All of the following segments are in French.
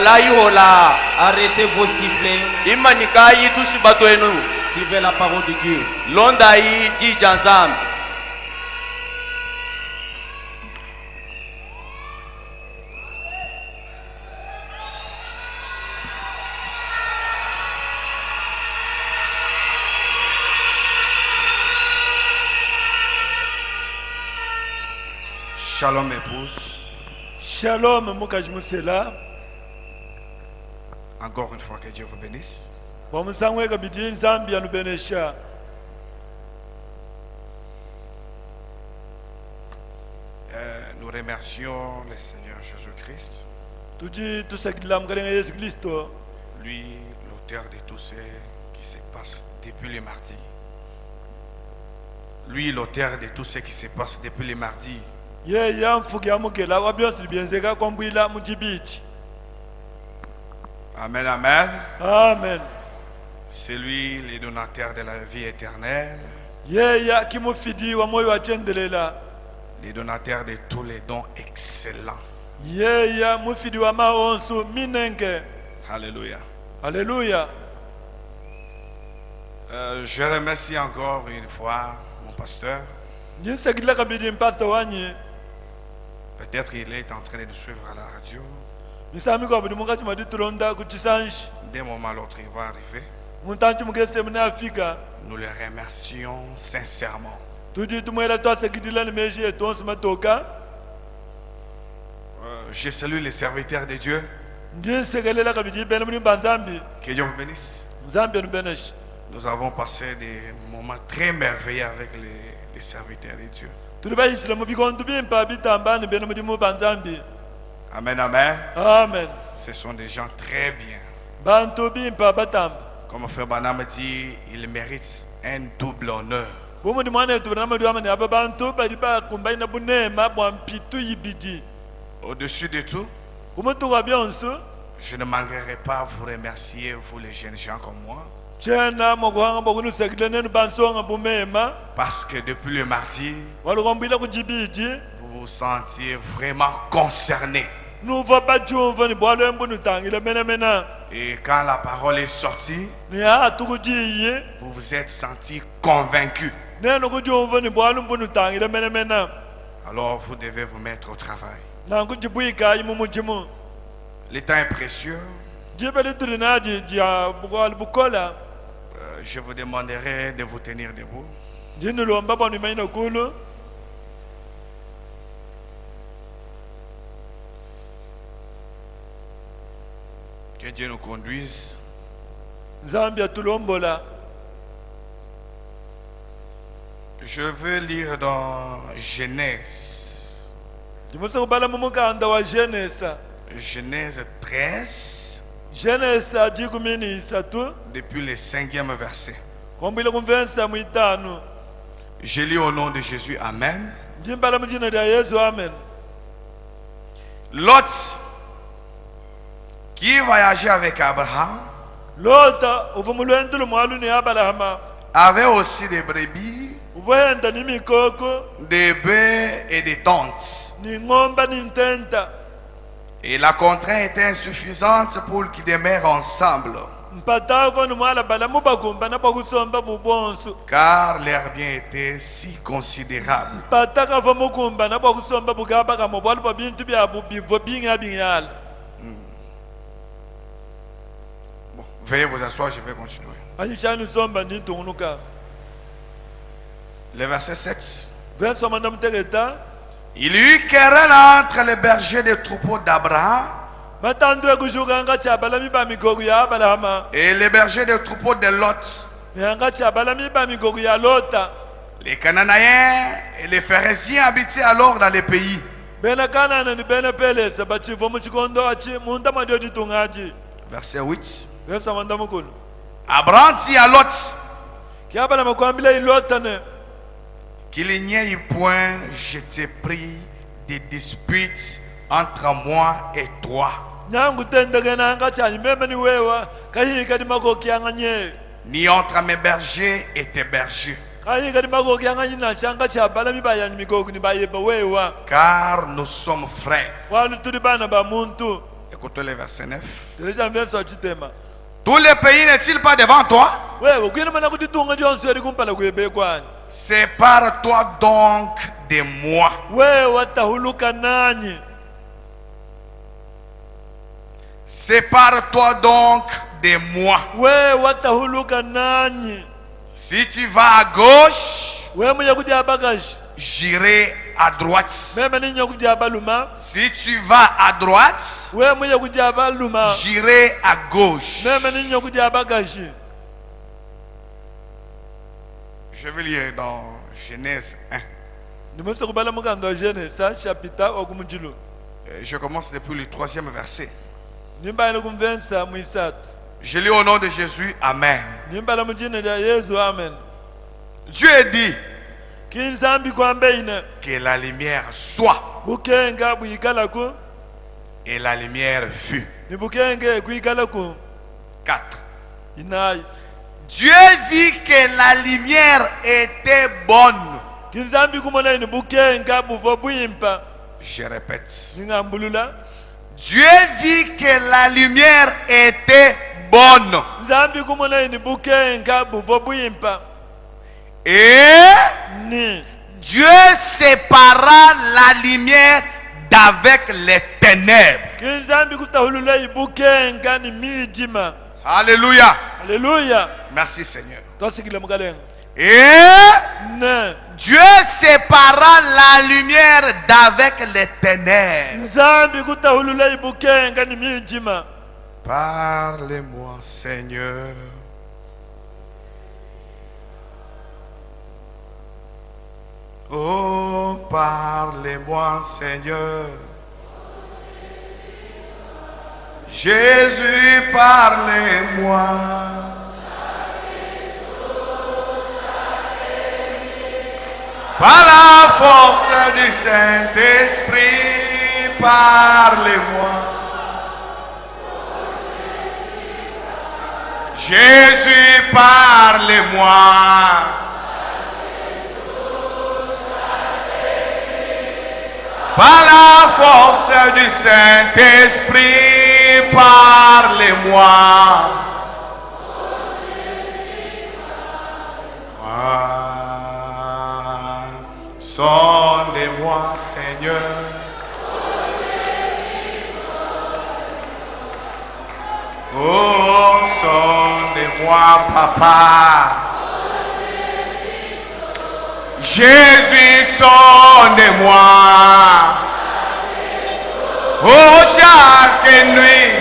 Arrêtez vos sifflets. Suivez la parole de Dieu. Shalom épouse. Shalom mukajmusela. Encore une fois que Dieu vous bénisse. Wamusangweka bidi nzambi anubenesha. Nous remercions le Seigneur Jésus-Christ. Tuji tusakila mkalenga Yesu Kristo. Lui, l'auteur de tout ce qui se passe depuis le mardi. Lui, l'auteur de tout ce qui se passe depuis le mardi. Ye yamfuki amukela wabyonse byenzeka kwambwila mujibichi. Amen, amen. Amen. C'est lui le donateur de la vie éternelle. Ye ya kimufidi wa moyo wachendelela. Le donateur de tous les dons excellents. Ye ya mufidi wa maonsu minenge. Alléluia. Alléluia. Je remercie encore une fois mon pasteur. Jinsekila kabidi mpasta wanyi. Peut-être il est en train de nous suivre à la radio. Misami kwa budi mungati maditulonda kuchisanji. D'un moment à l'autre, il va arriver. Muntanchi mugese mune Afrika. Nous le remercions sincèrement. Tuji tumwela twasekidila nimeji etonsi matoka. Je salue les serviteurs de Dieu. Jinsekelela kabidi bene muni banzambi. Que Dieu vous bénisse. Nzambi anubeneshi. Nous avons passé des moments très merveilleux avec les serviteurs de Dieu. Amen, amen. Amen. Ce sont des gens très bien. Comme frère Banam dit, ils méritent un double honneur. Au-dessus de tout, je ne manquerai pas à vous remercier, vous les jeunes gens comme moi. Parce que depuis le mardi, vous vous sentiez vraiment concerné. Et quand la parole est sortie, vous vous êtes senti convaincu. Alors vous devez vous mettre au travail. Le temps est précieux. Je vous demanderai de vous tenir debout. Que Dieu nous conduise. Je veux lire dans Genèse. Genèse 13. Depuis le 5e verset. Je lis au nom de Jésus. Amen. Lot, qui voyageait avec Abraham, avait aussi des brebis, des bœufs et des tentes. Et la contrainte était insuffisante pour qu'ils demeurent ensemble. Car leur bien était si considérable. Bon, veuillez vous asseoir, je vais continuer. Le verset 7. Il y eut querelle entre les bergers des troupeaux d'Abraham et les bergers des troupeaux de Lot. Les Cananéens et les Phéréziens habitaient alors dans les pays. Verset 8. Abraham dit à Lot qu'il n'y ait point, je t'ai pris des disputes entre moi et toi. Ni entre mes bergers et tes bergers. Car nous sommes frères. Écoutez le verset 9. Déjà verso chitema. Tous les pays n'est-il pas devant toi? Wewe kwina mana kuditunga jonse yari kumpala kuyebe kwani. Sépare-toi donc de moi. Wewe watahuluka nanyi. Sépare-toi donc de moi. Wewe watahuluka nanyi. Si tu vas à gauche, Wewe mwenye kuja bagashi. j'irai à droite. Meme ninyo kuja baluma. Si tu vas à droite, Wewe mwenye kuja baluma. j'irai à gauche. Meme ninyo kuja bagashi. Je vais lire dans Genèse 1. Nimose kubala muganga wa Genesa chapita okumujulu. Je commence depuis le 3e verset. Nimbala kumvensa muisatu. Je lis au nom de Jésus. Amen. Nimbala mujina ya Yesu amen. Dieu dit Kinzambi kwambe ine. que la lumière soit. Bukenga buyikala ku. Et la lumière fut. Ni bukenge kuyikala ku. 4. Inayi. Dieu vit que la lumière était bonne. Kinzambi kumona ine bukenga buvo buyimpa. Je répète. Ningambulula. Dieu vit que la lumière était bonne. Nzambi kumona ine bukenga buvo buyimpa. Et Ni. Dieu sépara la lumière d'avec les ténèbres. Kinzambi kutahulula ibukenga ni mijima. Alléluia. Alléluia. Merci Seigneur. Tosikile mugalenga. Et Ne. Dieu sépara la lumière d'avec les ténèbres. Nzambi kutahulula ibukenga ni mijima. Parlez-moi Seigneur. Oh, parlez-moi Seigneur. Jésus, parlez-moi. Par la force du Saint-Esprit, parlez-moi. Jésus, parlez-moi. Par la force du Saint-Esprit, parlez-moi. Sondez-moi, Seigneur. Oh, sondez-moi, Papa. Jésus, sondez-moi. Oh, chaque nuit,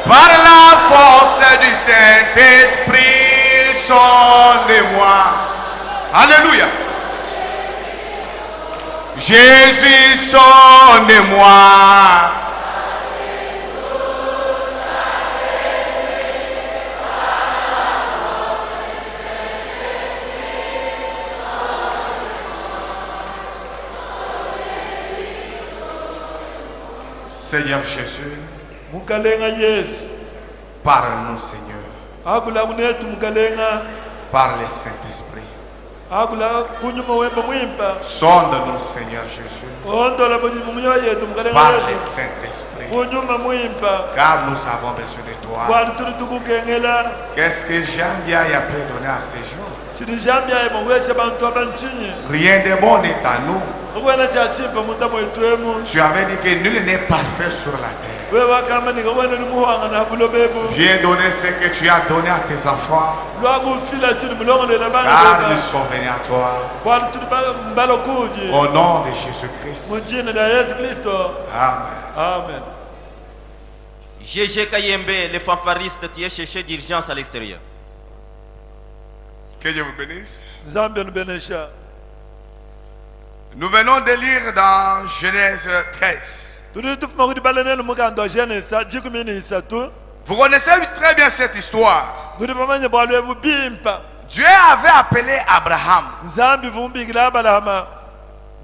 par la force du Saint-Esprit, sondez-moi. Alléluia. Jésus, sondez-moi. Seigneur Jésus, Mugalenga Yesu. parle-nous Seigneur, Akula kunetu mugalenga. par le Saint-Esprit. Akula kunyuma wemba mwimpa. Sonde-nous Seigneur Jésus, Ondola bodi mumyo yetu mugalenga par le Yesu. Saint-Esprit, Kunyuma mwimpa. car nous avons besoin de toi. Kwali tuli tukukengela. Qu'est-ce que Jean-Bia a pu donner à ces jours? Chili jambia emo wecha bantu abanchinyi. Rien de bon n'est à nous. Okwena chachimpa mutamo etwemu. Tu avais dit que nul n'est parfait sur la terre. Wewa kama nikawena nimuhanga na bulobebu. Viens donner ce que tu as donné à tes enfants, Lwaku fila chili mulongo le car bana. ils sont venus à toi. Kwali tuli mbalo kuji. Au nom de Jésus-Christ. Mujina la Yesu Kristo. Amen. Amen. GG Kayembe, les fanfaristes, tu es cherché d'urgence à l'extérieur. Que Dieu vous bénisse. Zambia nubenesha. Nous venons de lire dans Genèse 13. Tuli tufuma kuti balenelo muganda Genesa jikumini isatu. Vous connaissez très bien cette histoire. Tuli pamanye bwalwe bubimpa. Dieu avait appelé Abraham. Nzambi vumbikila Abalama.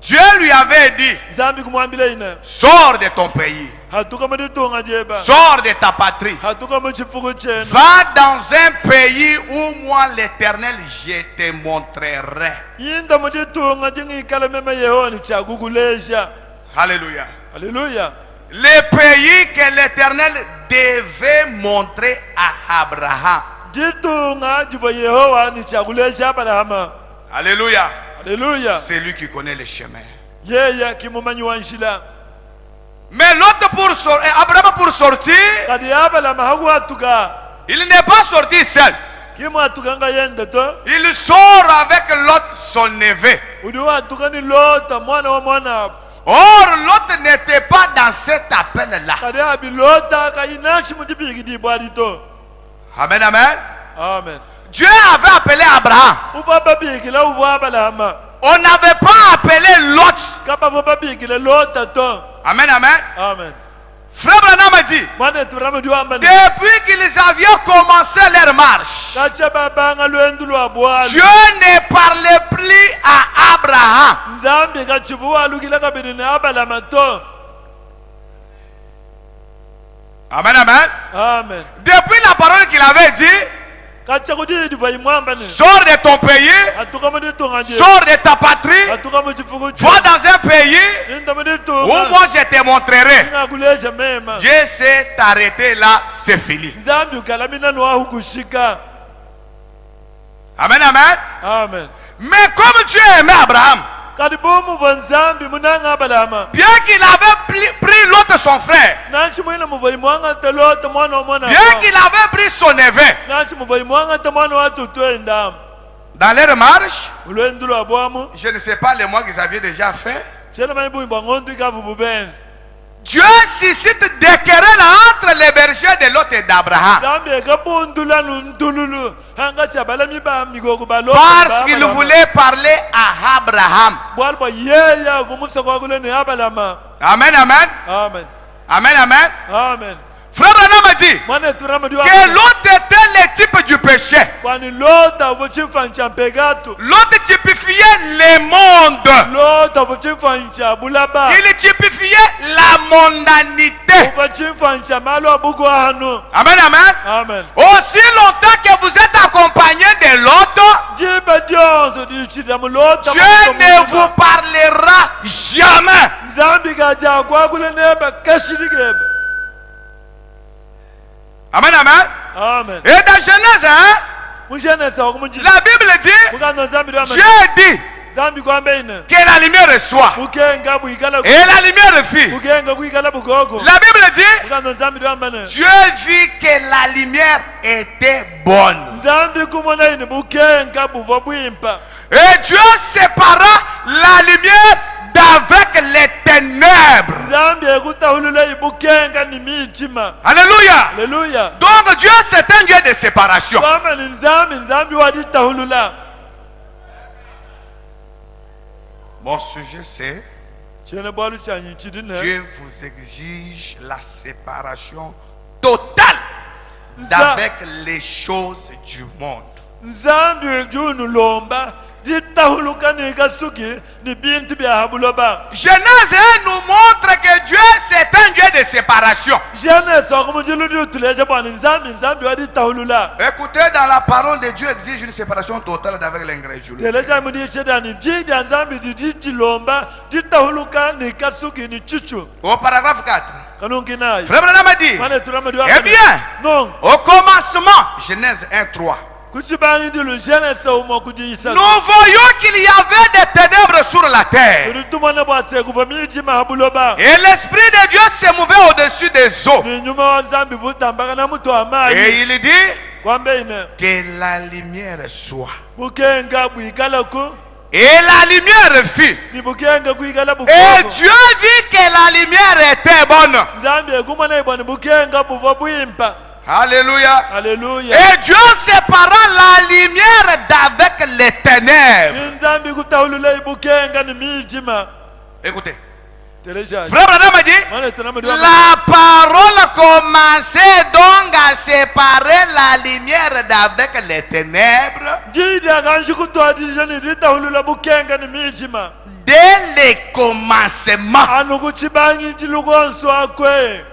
Dieu lui avait dit, Nzambi kumwambila ine. sors de ton pays, Hatuka muditunga jeba. sors de ta patrie, Hatuka muchifuku chenu. va dans un pays où moi l'Éternel je te montrerai. Yinda muditunga jingikala mema yehoni chakukulesha. Alléluia. Hallelujah. le pays que l'Éternel devait montrer à Abraham. Jitunga jiva Yehova ni chakula cha Abrahamu. Alléluia. Alléluia. C'est lui qui connaît les chemins. Yeye kimumanyi wa nshila. Mais l'autre Abraham pour sortir, Kadi Abrahamu hakuatuka. il n'est pas sorti seul. Kimuatukanga yende to. Il sort avec l'autre, son neveu. Udiwatuka ni Lota mwana wa mwana. Or, l'autre n'était pas dans cet appel-là. Kadi abi Lota kainashi mutibigidi bwarito. Amen, amen. Amen. Dieu avait appelé Abraham. Uva babigila uva Abrahamu. On n'avait pas appelé Lot. Kapa uva babigila Lota to. Amen, amen. Amen. Frère Branham a dit, Mwana turamu diwamba ni. depuis qu'ils avaient commencé leur marche, Kacha babanga lwendu lwa bwali. Dieu ne parlait plus à Abraham. Nzambi kachivuwa lukila kabiri ni Abrahamu to. Amen, amen. Amen. Depuis la parole qu'il avait dit, Kacha kudi diva imwamba ni. sors de ton pays, Atuka mudi tunganje. sors de ta patrie, Atuka muchifuku chu. va dans un pays Inda mudi où tunga. moi je te montrerai. Inga kuleja mema. Dieu s'est arrêté là, c'est fini. Nzambi ukalamina nuwa hukushika. Amen, amen. Amen. Mais comme Dieu aimait Abraham, Kadi bomu va Nzambi munanga Abrahamu. bien qu'il avait pris l'autre son frère, Nanchi mwina muva imwanga te Lota mwana wa mwana. bien qu'il avait pris son neveu, Nanchi muva imwanga te mwana wa tutwe ndamu. dans leur marche, Ulwendu lwa bwamu. je ne sais pas les mois qu'ils avaient déjà fait, Chena maibu imba ngondu ikavu bubenzi. Dieu suscite des querelles entre les bergers de Lot et d'Abraham. Nzambi ekabundula nuntululu. Hanga chabala miba migogo ba Lota. Parce qu'il voulait parler à Abraham. Bwalba yeya kumusa kwa kule ni Abrahamu. Amen, amen. Amen. Amen, amen. Amen. Frère Branham a dit Mwana turamu diwa. que l'autre était le type du péché. Kwani Lota vuchimfa nchampegatu. L'autre typifiait le monde. Lota vuchimfa nchabulaba. Il typifiait la mondanité. Vuchimfa nchamalo abugo hanu. Amen, amen. Amen. Aussi longtemps que vous êtes accompagné de l'autre, Jibe dionzo dilichida Lota. Dieu ne vous parlera jamais. Nzambi kaja kwa kule neba kashirigebe. Amen, amen. Amen. Et dans Genèse, hein, Mushenesa okumunjira. la Bible dit, Mukano Nzambi lwa Dieu dit Nzambi kwambe ine. que la lumière soit. Bukenga buyikala Et la lumière fit. bukenga kuyikala bugogo. La Bible dit, Mukano Nzambi lwa mbane. Dieu vit que la lumière était bonne. Nzambi kumona ine bukenga buva bwimpa. Et Dieu sépara la lumière d'avec les ténèbres. Nzambi ekutahulula ibukenga ni mitima. Alléluia. Haleluya. Donc Dieu c'est un Dieu de séparation. Kwame ni Nzambi waditahulula. Mon sujet c'est Chene bwalu chanyi chidine. Dieu vous exige la séparation totale d'avec les choses du monde. Nzambi junu lomba ditahuluka ni kasuki ni bintu bya habuloba. Genèse 1 nous montre que Dieu c'est un Dieu de séparation. Genèse okumujilu dituleje bwana Nzambi waditahulula. Écoutez, dans la parole de Dieu exige une séparation totale d'avec l'incrédulité. Teleja mudi shedani jidi Nzambi didilomba ditahuluka ni kasuki ni chichu. Au paragraphe 4, Kanungi nayo. Frère Branham a dit, Mane turamadi wa. eh bien, Non. au commencement, Genèse 1, 3, Kuchibangi dilu Genèse umo kujisa. nous voyons qu'il y avait des ténèbres sur la terre. Tulitumana bwase kuvamiji mahabuloba. Et l'Esprit de Dieu se mouvait au-dessus des eaux. Ni nyuma wa Nzambi vutambaka na mutu amani. Et il dit Kwambe ine. que la lumière soit. Bukenga bwikala ku. Et la lumière fit. Ni bukenga kuikala Et bukogo. Dieu vit que la lumière était bonne. Nzambi ekumana ibwana bukenga buva bwimpa. Alléluia. Haleluya. Et Dieu sépara la lumière d'avec les ténèbres. Nzambi kutahulula ibukenga ni mijima. Écoutez. Teleja. Frère Branham a dit, Mane turamadi wa. la parole commençait donc à séparer la lumière d'avec les ténèbres Jidi akanji kutwadisha ni litahulula bukenga ni mijima. dès le commencement. Anu kuchibangi jilugonso akwe.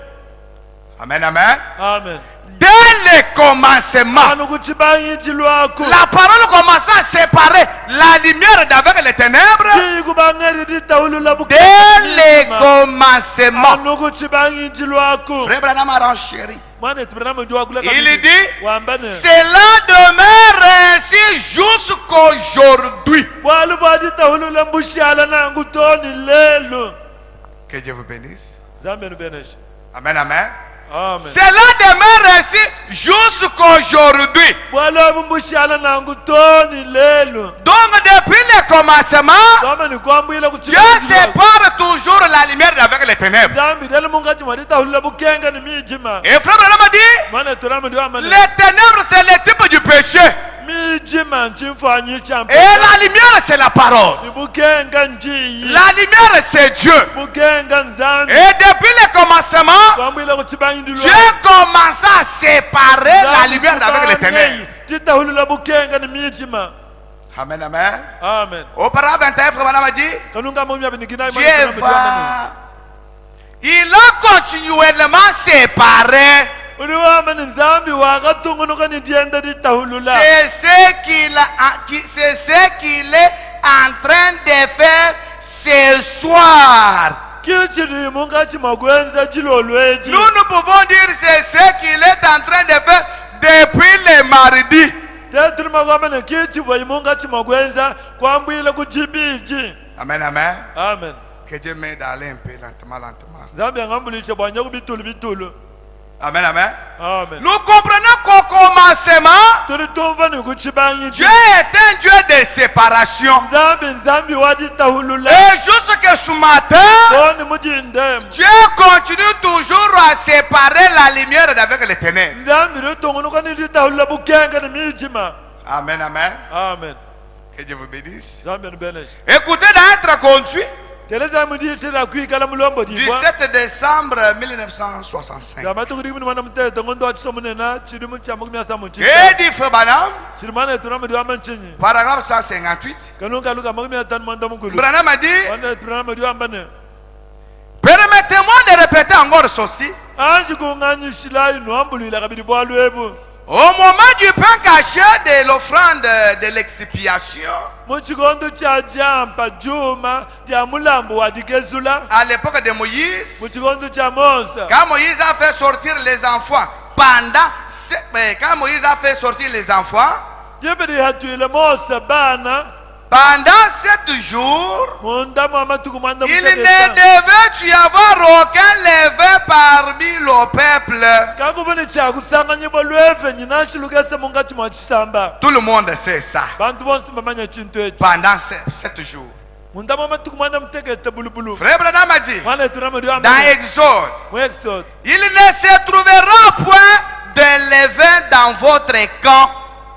Amen, amen. Amen. Dès le commencement, ano kuchibangijilwako la parole commence à séparer la lumière d'avec les ténèbres. kubangeri ditahulula Dès le commencement, ano kuchibangijilwako Frère Branham a renchéri. mwana tibirama jwakula Il dit, wambane cela demeure ainsi jusqu'aujourd'hui. bwalu bwaditahulula mbushala nangu toni lelo. Que Dieu vous bénisse. Zambe nubeneshe. Amen, amen. Amen. Cela demeure ainsi jusqu'aujourd'hui. Bwalu mbushala nangu toni lelo. Donc depuis le commencement, Zame ni kwambwila Dieu sépare toujours la lumière avec les ténèbres. Zambi dele mungachi mwaditahulula bukenga ni mijima. Et frère Branham a dit, Mwana turama ndiwamane. les ténèbres c'est le type du péché. Mijima nchimfanyi champa. Et la lumière c'est la parole. Ni bukenga njiyi. La lumière c'est Dieu. Bukenga nzambi. Et depuis le commencement, Kwambwila kuchibangidilwa. Dieu commence à séparer la lumière avec les ténèbres. Titahulula bukenga ni mijima. Amen, amen. Amen. Auparavant, frère Branham a dit, Kanunga mumya binikinai Dieu va. Il a continuellement séparé. Uliwama ni nzambi wakatungunuka ni dienda ditahulula. C'est ce qu'il est en train de faire ce soir. Kichiri mungachi magwenza chilolweji. Nous pouvons dire c'est ce qu'il est en train de faire depuis le mardi. Teturi magwamene kichibwa mungachi magwenza kwambwile kuchibiji. Amen, amen. Amen. Que Dieu m'aide à aller un peu lentement, lentement. Nzambi angambulishe bwanya kubitulu bitulu. Amen, amen. Amen. Nous comprenons qu'au commencement, Turi tumva ni kuchibangiji. Dieu est un Dieu de séparation. Nzambi waditahulula. Et jusqu'à ce matin, Toni mujindem. Dieu continue toujours à séparer la lumière avec les ténèbres. Nzambi ritungunuka ni ditahulula bukenga ni mijima. Amen, amen. Amen. Que Dieu vous bénisse. Nzambi nubeneshe. Écoutez dans être conduit Teleza muditira kwikala mulombo du dibwa. 7 décembre 1965. Gama tukuri mwana mutete ngondo achisomunena chiri muchamba kumyasa munchi. Et dit Frère Branham, Chiri mana turama diwa manchinyi. paragraphe 158, Kanunga luka makumya tan manda mukulu. Branham a dit, Wana turama diwa mbane. permettez-moi de répéter encore ceci. Anji kunganyi shilayi nuambulila kabiri bwalwebu. Au moment du pain caché de l'offrande de l'expiation, Muchikondo cha jampa juma ya mulambo wadikezula. à l'époque de Moïse, Muchikondo cha Mose. quand Moïse a fait sortir les enfants, quand Moïse a fait sortir les enfants, Yebedi hatuile Mose bana. pendant 7 jours, Munda mama tukumanda il ne devait y avoir aucun levain parmi le peuple. kakubone chakusanganye bolwefe nyina shilukese mungachi mwachisamba. Tout le monde sait ça. Bantu bonse bamanya chintu echi. Pendant 7 jours. Munda mama tukumanda mtekete bulubulu. Frère Branham a dit, Mwana turama diwa dans mbane. Exode, Mwexode. il ne se trouvera point de levain dans votre camp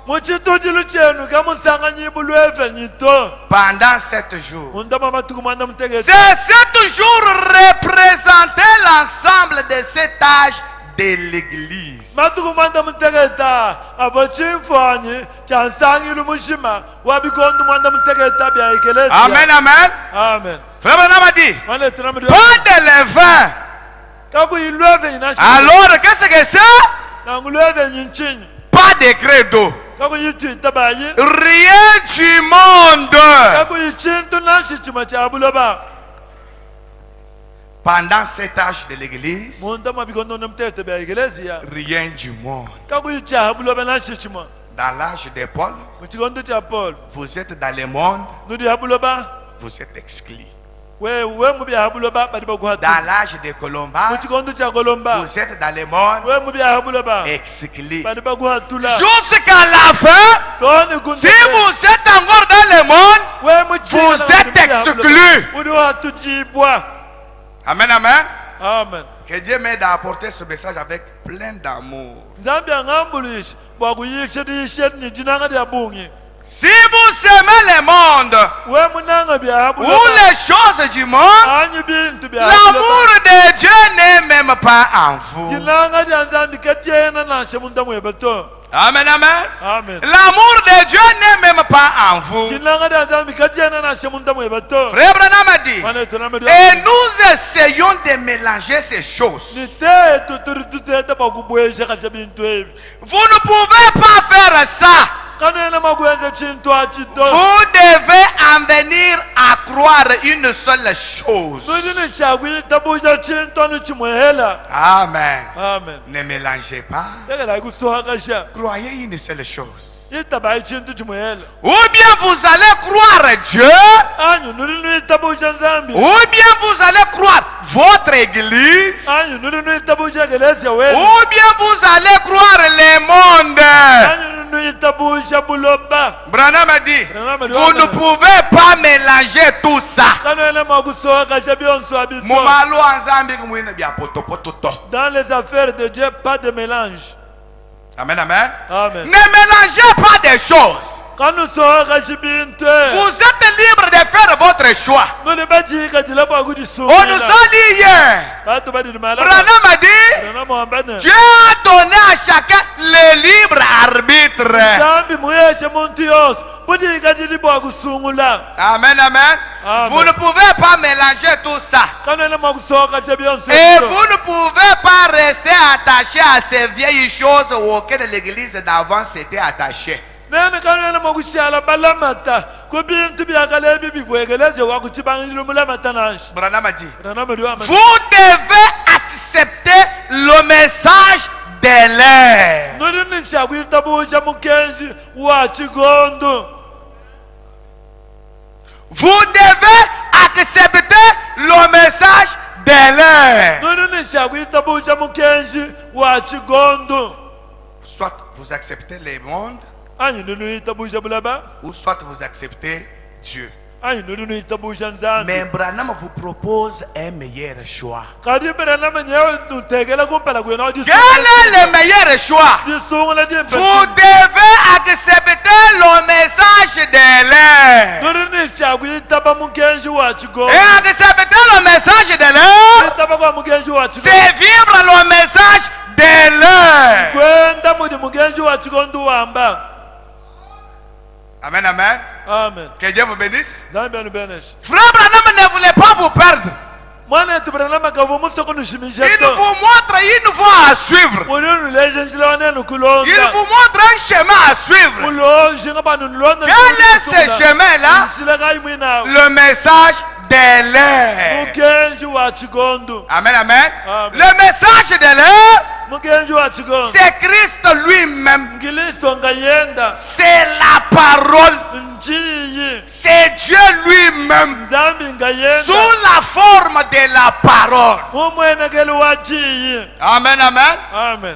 Muchitujilu chenu kamusanganye bulwefe nyito. pendant 7 jours. Munda mama tukumanda mtekete. Ces 7 jours représentaient l'ensemble de cet âge de l'église. Matukumanda mteketa abachimfanye chansangilu mushima wabikondo mwanda mteketa bya ekelesi. Amen, amen. Amen. Frère Branham a dit, Mwana turama diwa. pas de levain. Kaku ilwefe nyinashi. Alors, qu'est-ce que c'est? Nangulwefe nyinchinyi. Pas de gré d'eau. Kaku yitu itabayi. Rien du monde. Kaku yichintu nashi chima cha buloba. Pendant cet âge de l'église, Munda mabikondo namtete bya ekelesi. rien du monde. Kaku yicha buloba nashi chima. Dans l'âge de Paul, Muchikondo cha Paul. vous êtes dans le monde, Nudi habuloba. vous êtes exclus. We mubya habuloba badi bakuhatu. Dans l'âge de Colomba, Muchikondo cha Kolomba. vous êtes dans le monde, We mubya habuloba. exclus. Badi bakuhatula. Jusqu'à la fin, Toni kunde. si vous êtes encore dans le monde, vous êtes exclus. Amen, amen. Amen. Que Dieu m'aide à apporter ce message avec plein d'amour. Si vous aimez le monde ou les choses du monde, l'amour de Dieu ne me n'aime pas en vous. Kilanga dia nzambi katiena na shemunta mwebato. Amen, amen. Amen. L'amour de Dieu n'est même pas en vous. Kilanga dia nzambi katiena na shemunta mwebato. Frère Branham a dit, Mane tuname do. et nous essayons de mélanger ces choses. Nite tutete bakubwesha kachabintu ebi. Vous ne pouvez pas faire ça. Kanena magwenza chintu achito. Vous devez en venir à croire une seule chose. Nini chagwi tabuja chintu anu chimwehela. Amen. Amen. Ne mélangez pas. Yagala kusoha kasha. Croyez une seule chose. Yitabai chintu chimwehela. Ou bien vous allez croire Dieu, Anyu nuri tabuja nzambi. ou bien vous allez croire votre église, Anyu nuri tabuja geleza wewe. ou bien vous allez croire le monde. Anyu nuri tabuja buloba. Branham a dit, Branham a dit, vous ne pouvez pas mélanger tout ça. Kanena magusoha kasha bionso abito. Mumalo anzambi kumwina bya potopoto. Dans les affaires de Dieu, pas de mélange. Amen, amen. Amen. Ne mélangez pas des choses. Kanu soha kashibinte. Vous êtes libre de faire votre choix. Ngone baji kajila bagudi On nous a dit hier, Batu badi mala. Branham a dit, Branham ambane. Dieu a donné à chacun le libre arbitre. Zambi muyeshe muntu yos. Budi kajili bagusungula. Amen, amen. Amen. Vous ne pouvez pas mélanger tout ça. Kanena magusoha kashabionso. Et vous ne pouvez pas rester attaché à ces vieilles choses auxquelles l'église d'avant s'était attachée. Nene kanena magushala balamata. Kubintu byakalebi bivwegeleze wakuchibangilo mulamata nashi. Branham a dit, Branham diwa amane. vous devez accepter le message de l'air. Nuri nchagwi tabuja mukenji wa chigondo. Vous devez accepter le message de l'air. Nuri nchagwi tabuja mukenji wa chigondo. Soit vous acceptez le monde, Anyu nuri tabuja bulaba. ou soit vous acceptez Dieu. Anyu nuri tabuja nzambi. Mais Branham vous propose un meilleur choix. Kadi Branham nyewe nutegela kumpala kwena odi. Quel est le meilleur choix? Disungula di. Vous devez accepter le message de l'air. Nuri nchagwi taba mukenji wa chigondo. Et accepter le message de l'air, Taba kwa mukenji wa chigondo. c'est vivre le message de l'air. Kwenda mudi mukenji wa chigondo wamba. Amen, amen. Amen. Que Dieu vous bénisse. Zambi anu benesh. Frère Branham ne voulait pas vous perdre. Mwana yetu Branham kavu mustoko nushimisha Il to. vous montre une voie à suivre. Mulunu leje njila wanenu kulonda. Il vous montre un chemin à suivre. Ulo jinga banu nulonda. Quel est ce chemin-là? Njila kai mwina. Le message de l'air. Mukenji wa chigondo. Amen, amen. Amen. Le message de l'air, Mukenji wa chigondo. c'est Christ lui-même. Ngilisto ngayenda. C'est la parole. Njiyi. C'est Dieu lui-même. Zambi ngayenda. Sous la forme de la parole. Mumwene gelu wa jiyi. Amen, amen. Amen.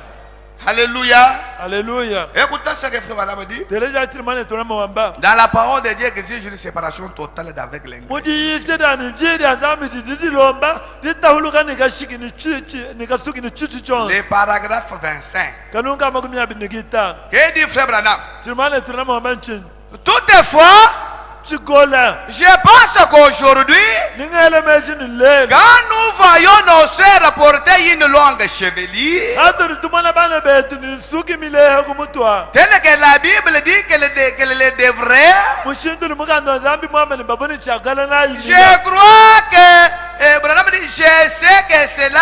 Alléluia. Alléluia. Écoutez ce que Frère Branham dit. Teleja tirimane tunama wamba. Dans la parole de Dieu exige une séparation totale d'avec l'Inglés. Muji yishida ni njiri azambi didi lomba. Ditahuluka nikashiki ni chichi. Nikasuki ni chichi chonsi. Le paragraphe 25. Kanunga makumi abiri gitano. Que dit Frère Branham? Tirimane tunama wamba nchini. Toutefois, Chigola. je pense qu'aujourd'hui, Ningele meji ni lele. quand nous voyons nos sœurs porter une longue chevelure, Hato nitumana bana betu ni suki milehe kumutwa. telle que la Bible dit qu'elle le devrait, Mushindu ni mukando zambi mwamba ni babuni chakala na je yimila. crois que, Branham dit, je sais que cela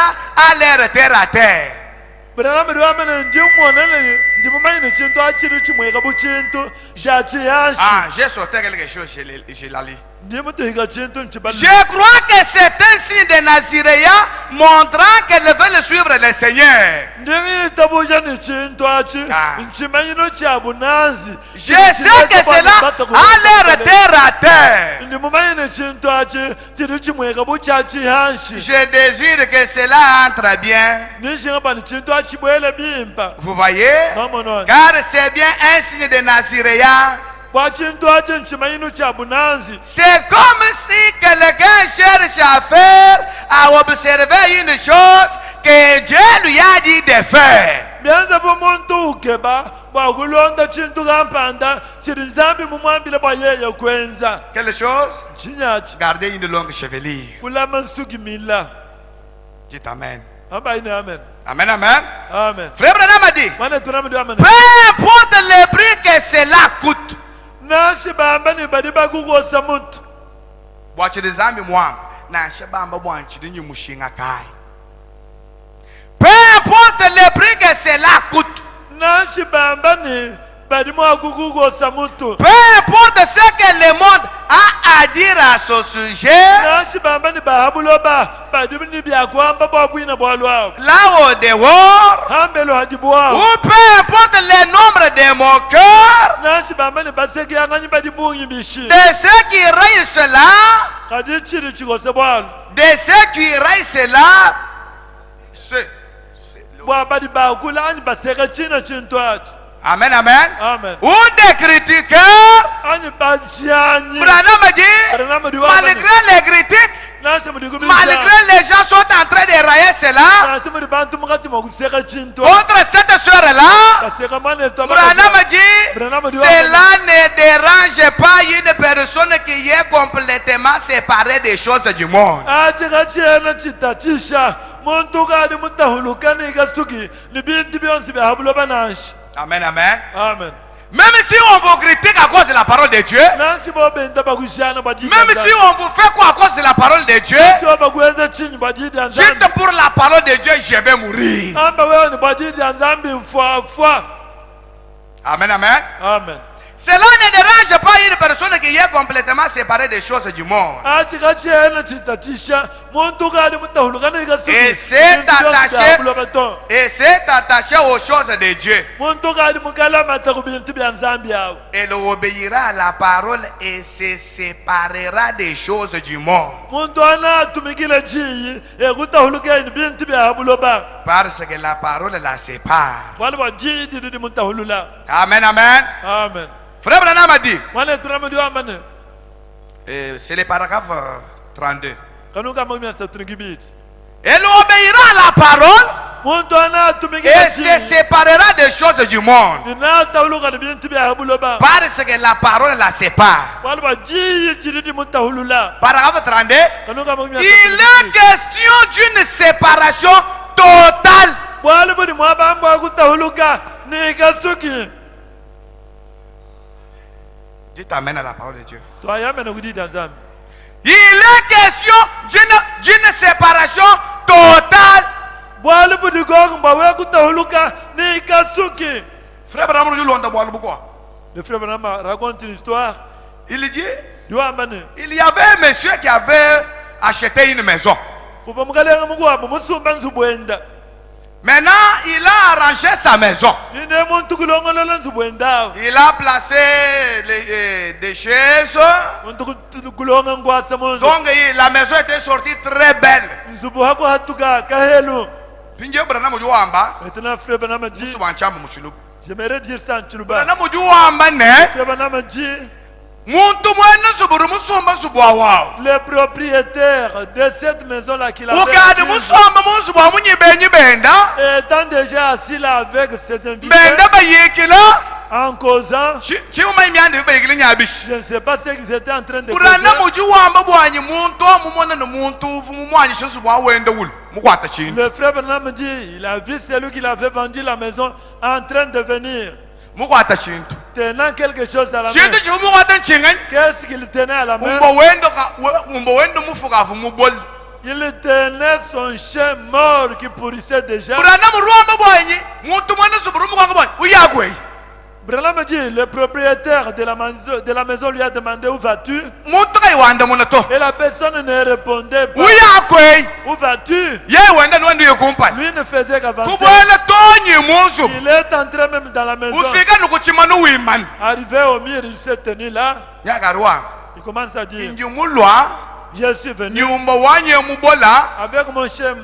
a l'air terre à terre. Branham diwa mene njimwona ni njimumanyi ni chintu achiri chimweka buchintu. Shachiyashi. Ah, j'ai sauté quelque chose, je l'ai lu. Ndimutuhika chintu nchibali. Je crois que c'est un signe de Naziréa montrant qu'elle veut suivre le Seigneur. Ndingi tabuja ni chintu achi. Ah. Nchimanyi no chabunazi. Je sais que cela a l'air terre à terre. Ndimumanyi ni chintu achi. Chiri chimweka buchachi hashi. Je désire que cela entre bien. Nishinga pani chintu achi bwele bimpa. Vous voyez? Mamono. Car c'est bien un signe de Naziréa. Kwa chintu achi nchimanyi no chabunazi. C'est comme si quelqu'un cherche à faire, à observer une chose que Dieu lui a dit de faire. Bianza bumuntu ukeba. Bakulonda chintu kampanda. Chiri nzambi mumwambile bwa yeye kwenza. Quelle chose? Chinyachi. Gardez une longue chevelure. Kulama nsuki mila. Dites Amen. amba ine amen. Amen, amen. Amen. Frère Branham a dit, Mane tunamudi amen. peu importe le prix que cela coûte. Na shibamba ni badiba gugo samut. Bwachiri zambi mwam na shebamba bwanchiri nyimushinga kai. Peu importe le prix que cela coûte. Na shibamba ni badimo gugo samutu. Peu importe ce que le monde a à dire à ce sujet. Na shibamba ni bahabuloba badimu ni biakwamba babwina bwalwa. Là au dehors. Hambelo hadibwa. Ou peu importe le nombre de mon cœur. Na shibamba ni basegi anganyi badibungi bishi. De ceux qui raillent cela. Kadi chiri chigose bwalo. De ceux qui raillent cela. Bwa badiba kula anyi basega china chintwachi. Amen, amen. Amen. Ou des critiqueurs. Anyi bachianyi. Branham dit, Branham dit, malgré les critiques, malgré les gens sont en train de railler cela, contre cette soeur-là, Branham dit, cela ne dérange pas une personne qui est complètement séparée des choses du monde. Amen, amen. Amen. Même si on vous critique à cause de la parole de Dieu, même si on vous fait quoi à cause de la parole de Dieu, juste pour la parole de Dieu, je vais mourir. Amen, amen. Amen. Cela ne dérange pas une personne qui est complètement séparée des choses du monde. Et s'est attaché aux choses de Dieu. Elle obéira à la parole et se séparera des choses du monde. Parce que la parole la sépare. Amen, amen. Amen. Frère Branham a dit, c'est le paragraphe 32. Elle obéira à la parole et se séparera des choses du monde. Parce que la parole la sépare. Paragraphe 32. Il est question d'une séparation totale. Dites amen à la parole de Dieu. Il est question d'une séparation totale. Frère Branham Le frère Branham raconte une histoire. il dit, il y avait un monsieur qui avait acheté une maison. Maintenant, il a arrangé sa maison. Il a placé des chaises. Donc la maison était sortie très belle. J'aimerais dire ça en Chiluba. Le propriétaire de cette maison-là qu'il a étant déjà assis là avec ses invités en causant, je ne sais pas ce qu'ils étaient en train de causer. Le frère Branham dit, il a vu celui qui avait vendu la maison en train de venir tenant quelque chose à la main. Qu'est-ce qu'il tenait à la main? Il tenait son chien mort qui pourrissait déjà. Branham dit, le propriétaire de la maison lui a demandé où vas-tu? Et la personne ne répondait pas. Où vas-tu? Lui ne faisait qu'avancer. Il est entré même dans la maison. Arrivé au mur, il s'est tenu là. Il commence à dire, je suis venu avec mon chien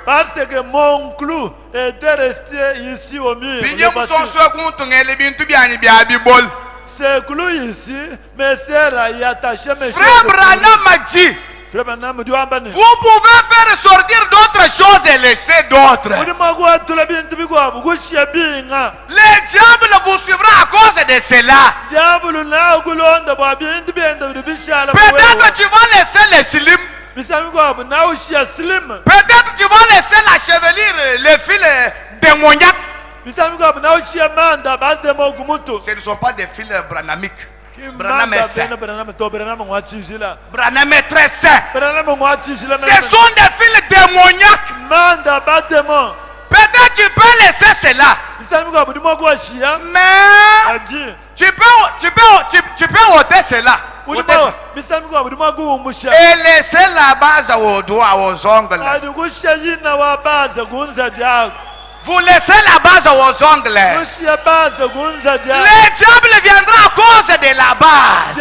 parce que mon clou était resté ici au mur. Ce clou ici, mes sœurs y attachaient mes Frère Branham m'a dit, Frère Branham dit, vous pouvez faire sortir d'autres choses et laisser d'autres. Le diable vous suivra à cause de cela. Peut-être tu vas laisser les slim. Peut-être tu vas laisser la chevelure, les fils démoniaques. Ce ne sont pas des fils branamiques. Branham est saint. Branham est très saint. Ce sont des fils démoniaques. Peut-être tu peux laisser cela. Mais tu peux ôter cela. Et laisser la base aux doigts, aux ongles. Vous laissez la base aux ongles. Le diable viendra à cause de la base.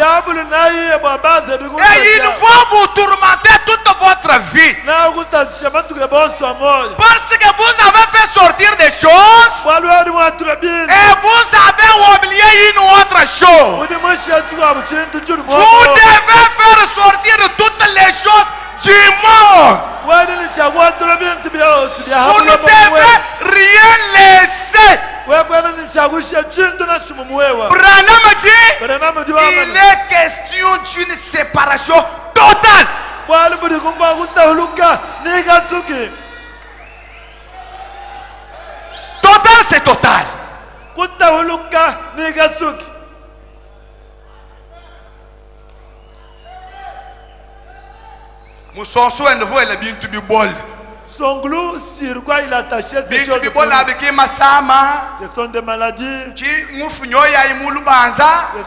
Et il va vous tourmenter toute votre vie. Parce que vous avez fait sortir des choses. Et vous avez oublié une autre chose. Vous devez faire sortir toutes les choses du monde. Vous ne devez rien laisser. Branham dit, il est question d'une séparation totale. Total, c'est total. Musonso and vous elle bien to be ball. Son glou sur quoi il a attaché ces choses. Ce sont des maladies. Ce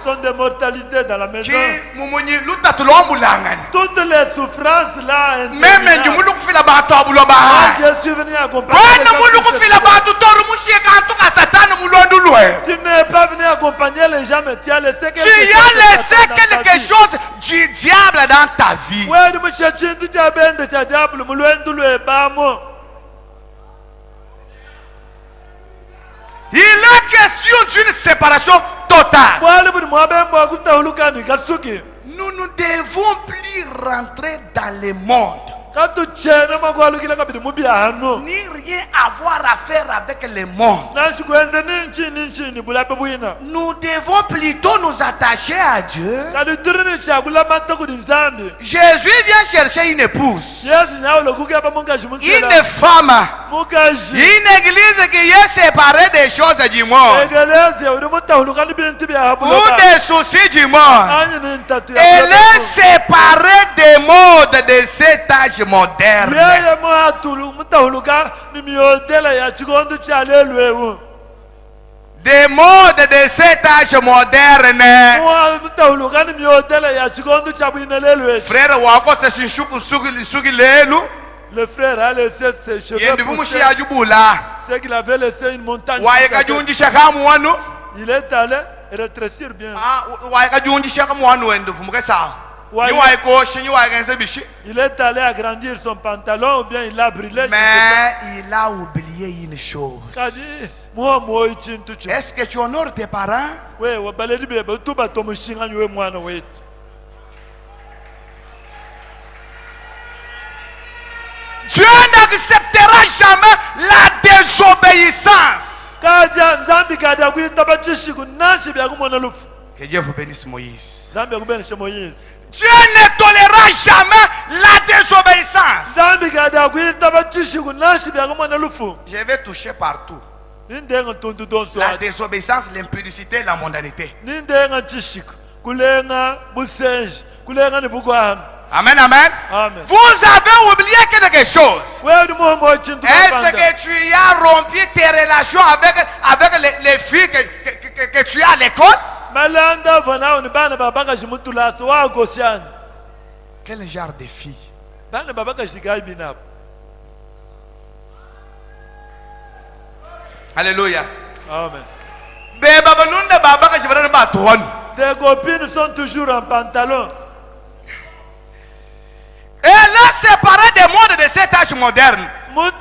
sont des mortalités dans la maison. Toutes les souffrances là. Même je suis venu accompagner. Tu n'es pas venu accompagner les gens, mais tu as laissé quelque chose du diable dans ta vie. Il est question d'une séparation totale. Nous ne devons plus rentrer dans le monde, ni rien avoir à faire avec le monde. Nous devons plutôt nous attacher à Dieu. Jésus vient chercher une épouse, une femme, une église qui est séparée des choses du monde ou des soucis du monde. Elle est séparée des modes de cet âge moderne. Des modes de cet âge moderne. Frère, le frère a laissé ses cheveux pousser. C'est qu'il avait laissé une montagne. Il est allé rétrécir bien. Il est allé agrandir son pantalon ou bien il l'a brûlé. Mais il a oublié une chose. Est-ce que tu honores tes parents? Dieu n'acceptera jamais la désobéissance. Que Dieu vous bénisse, Moïse. Dieu ne tolérera jamais la désobéissance. Je vais toucher partout. La désobéissance, l'impudicité, la mondanité. Amen, amen. Vous avez oublié quelque chose. Est-ce que tu as rompu tes relations avec les filles que tu as à l'école? Quel genre de filles? Alléluia. Amen. Tes copines sont toujours en pantalon. Elle est séparée des modes de cet âge moderne dans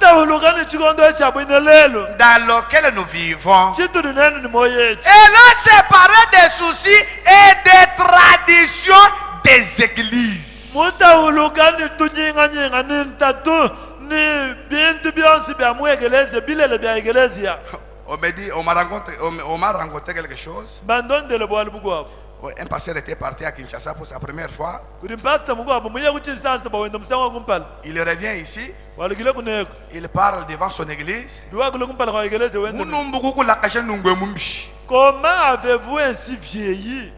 lequel nous vivons. Elle est séparée des soucis et des traditions des églises. On m'a dit, on m'a rencontré quelque chose. Un pasteur était parti à Kinshasa pour sa première fois. Il revient ici. Il parle devant son église. Comment avez-vous ainsi vieilli?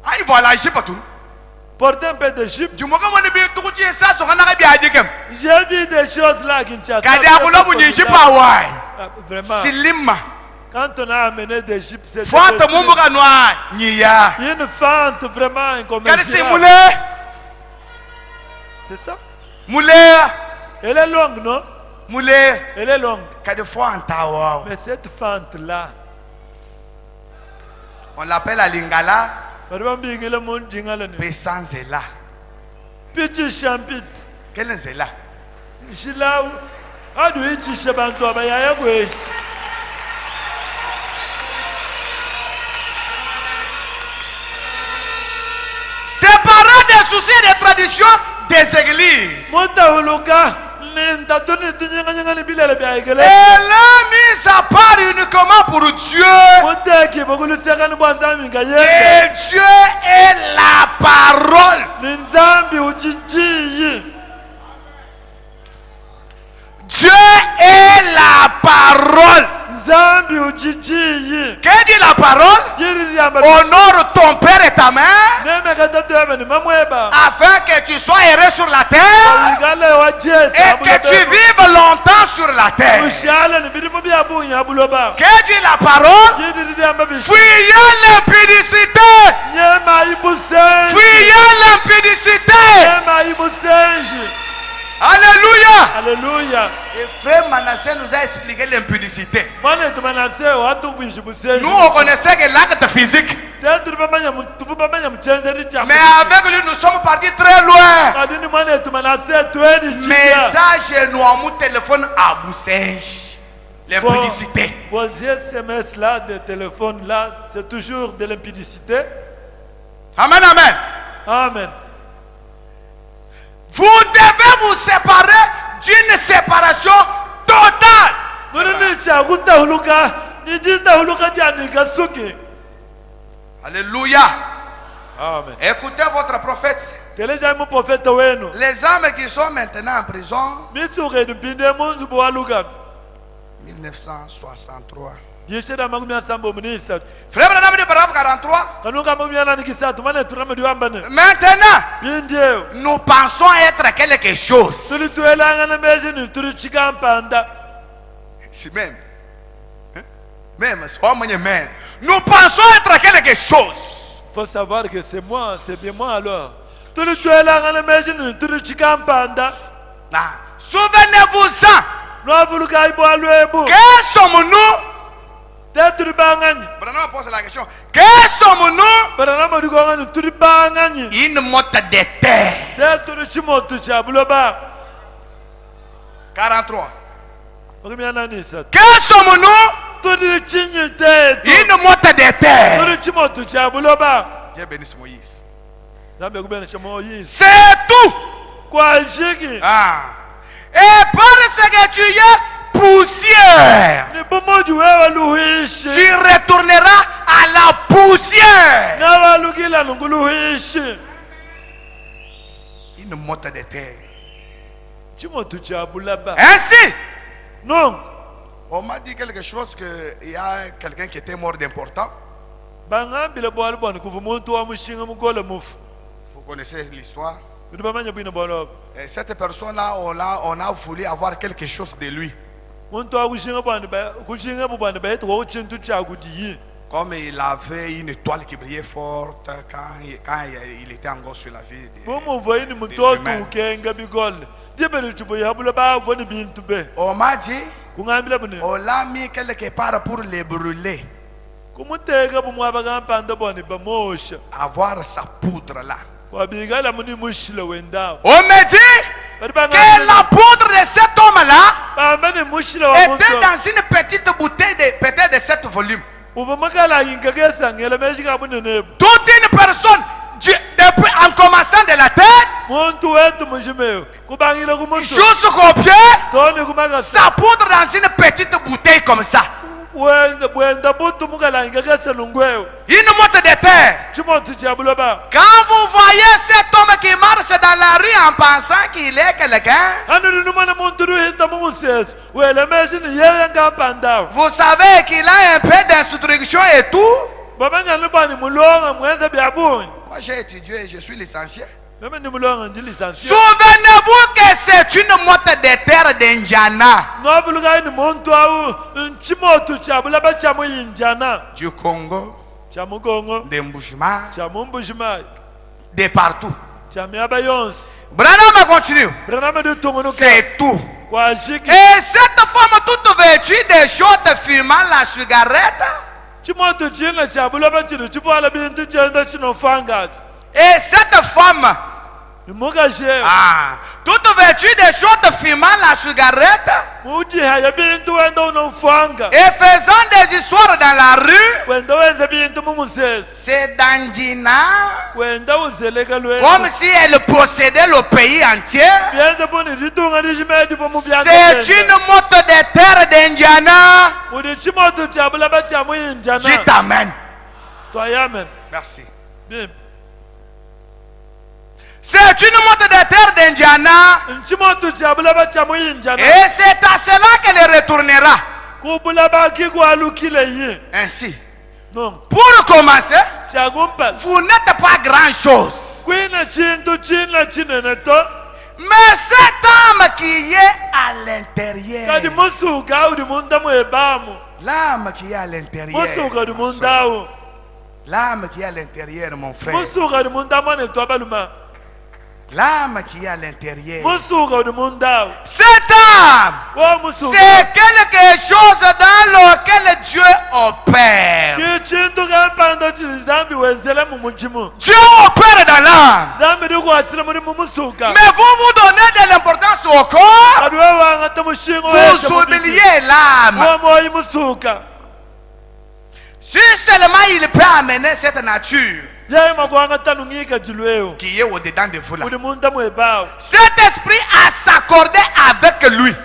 Ah, il va l'agir pas tout. Portez un peu d'Égypte. J'ai vu des choses là à Kinshasa. Vraiment. Quand on a amené d'Égypte, c'est une fente vraiment incommensurable. C'est ça? Elle est longue, non? Elle est longue. Mais cette fente-là, on l'appelle à Lingala Pesanzela. Petit champit. Quel est Zela? Séparant des soucis et des traditions des églises. Elle est mise à part uniquement pour Dieu. Et Dieu est la parole. Dieu est la parole. Qu'est-ce dit la parole? Honore ton père et ta mère, afin que tu sois heureux sur la terre et que tu vives longtemps sur la terre. Qu'est-ce dit la parole? Fuyez l'impudicité. Fuyez l'impudicité. Alléluia. Alléluia. Et frère Manassé nous a expliqué l'impudicité. Nous on connaissait que l'acte physique. Mais avec lui nous sommes partis très loin. Message nous a mon téléphone à Boussinge. L'impudicité. Vos SMS là, de téléphone là, c'est toujours de l'impudicité. Amen, amen. Amen. Vous devez vous séparer d'une séparation totale. Alléluia. Amen. Écoutez votre prophète. Les âmes qui sont maintenant en prison, 1963. Frère Branham dit paragraphe 43. Maintenant, nous pensons être quelque chose. C'est même. Même. Nous pensons être quelque chose. Il faut savoir que c'est moi, c'est bien moi alors. Souvenez-vous-en. Que sommes-nous? Branham pose la question. Que sommes-nous? Une motte de terre. 43. Que sommes-nous? Une motte de terre. Dieu bénisse Moïse. C'est tout. Ah. Et parce que tu es poussière, tu retourneras à la poussière. Une motte de terre. Ainsi, non. On m'a dit quelque chose qu'il y a quelqu'un qui était mort d'important. Vous connaissez l'histoire. Et cette personne-là, on a voulu avoir quelque chose de lui. Comme il avait une étoile qui brillait forte quand il était encore sur la vie des on m'a dit, on l'a mis quelque part pour les brûler. Avoir sa poudre là. On me dit que la poudre de cet homme-là était dans une petite bouteille peut-être de 7 volumes. Toute une personne, depuis, en commençant de la tête jusqu'au pied, ça poudre dans une petite bouteille comme ça. Une motte de terre. Quand vous voyez cet homme qui marche dans la rue en pensant qu'il est quelqu'un, vous savez qu'il a un peu d'instruction et tout. Moi j'ai étudié, je suis licencié. Souvenez-vous que c'est une motte de terre d'Indiana, du Congo, de Mbushima, de partout. Branham continue. C'est tout. Et cette femme toute vêtue de shorts fumant la cigarette, et cette femme, toute vêtue de shorts fumant la cigarette et faisant des histoires dans la rue, c'est dandina, comme si elle possédait le pays entier. C'est une motte de terre d'Indiana. Dis amen. Merci. C'est une motte de terre d'Indiana. Et c'est à cela qu'elle retournera. Ainsi. Pour commencer, vous n'êtes pas grand chose. Mais cette âme qui est à l'intérieur, l'âme qui est à l'intérieur, l'âme qui est à l'intérieur, mon frère, l'âme qui est à l'intérieur, cette âme, c'est quelque chose dans lequel Dieu opère. Dieu opère dans l'âme. Mais vous vous donnez de l'importance au corps, vous oubliez l'âme. Si seulement il peut amener cette nature qui est au-dedans de vous là, cet esprit a s'accordé avec lui,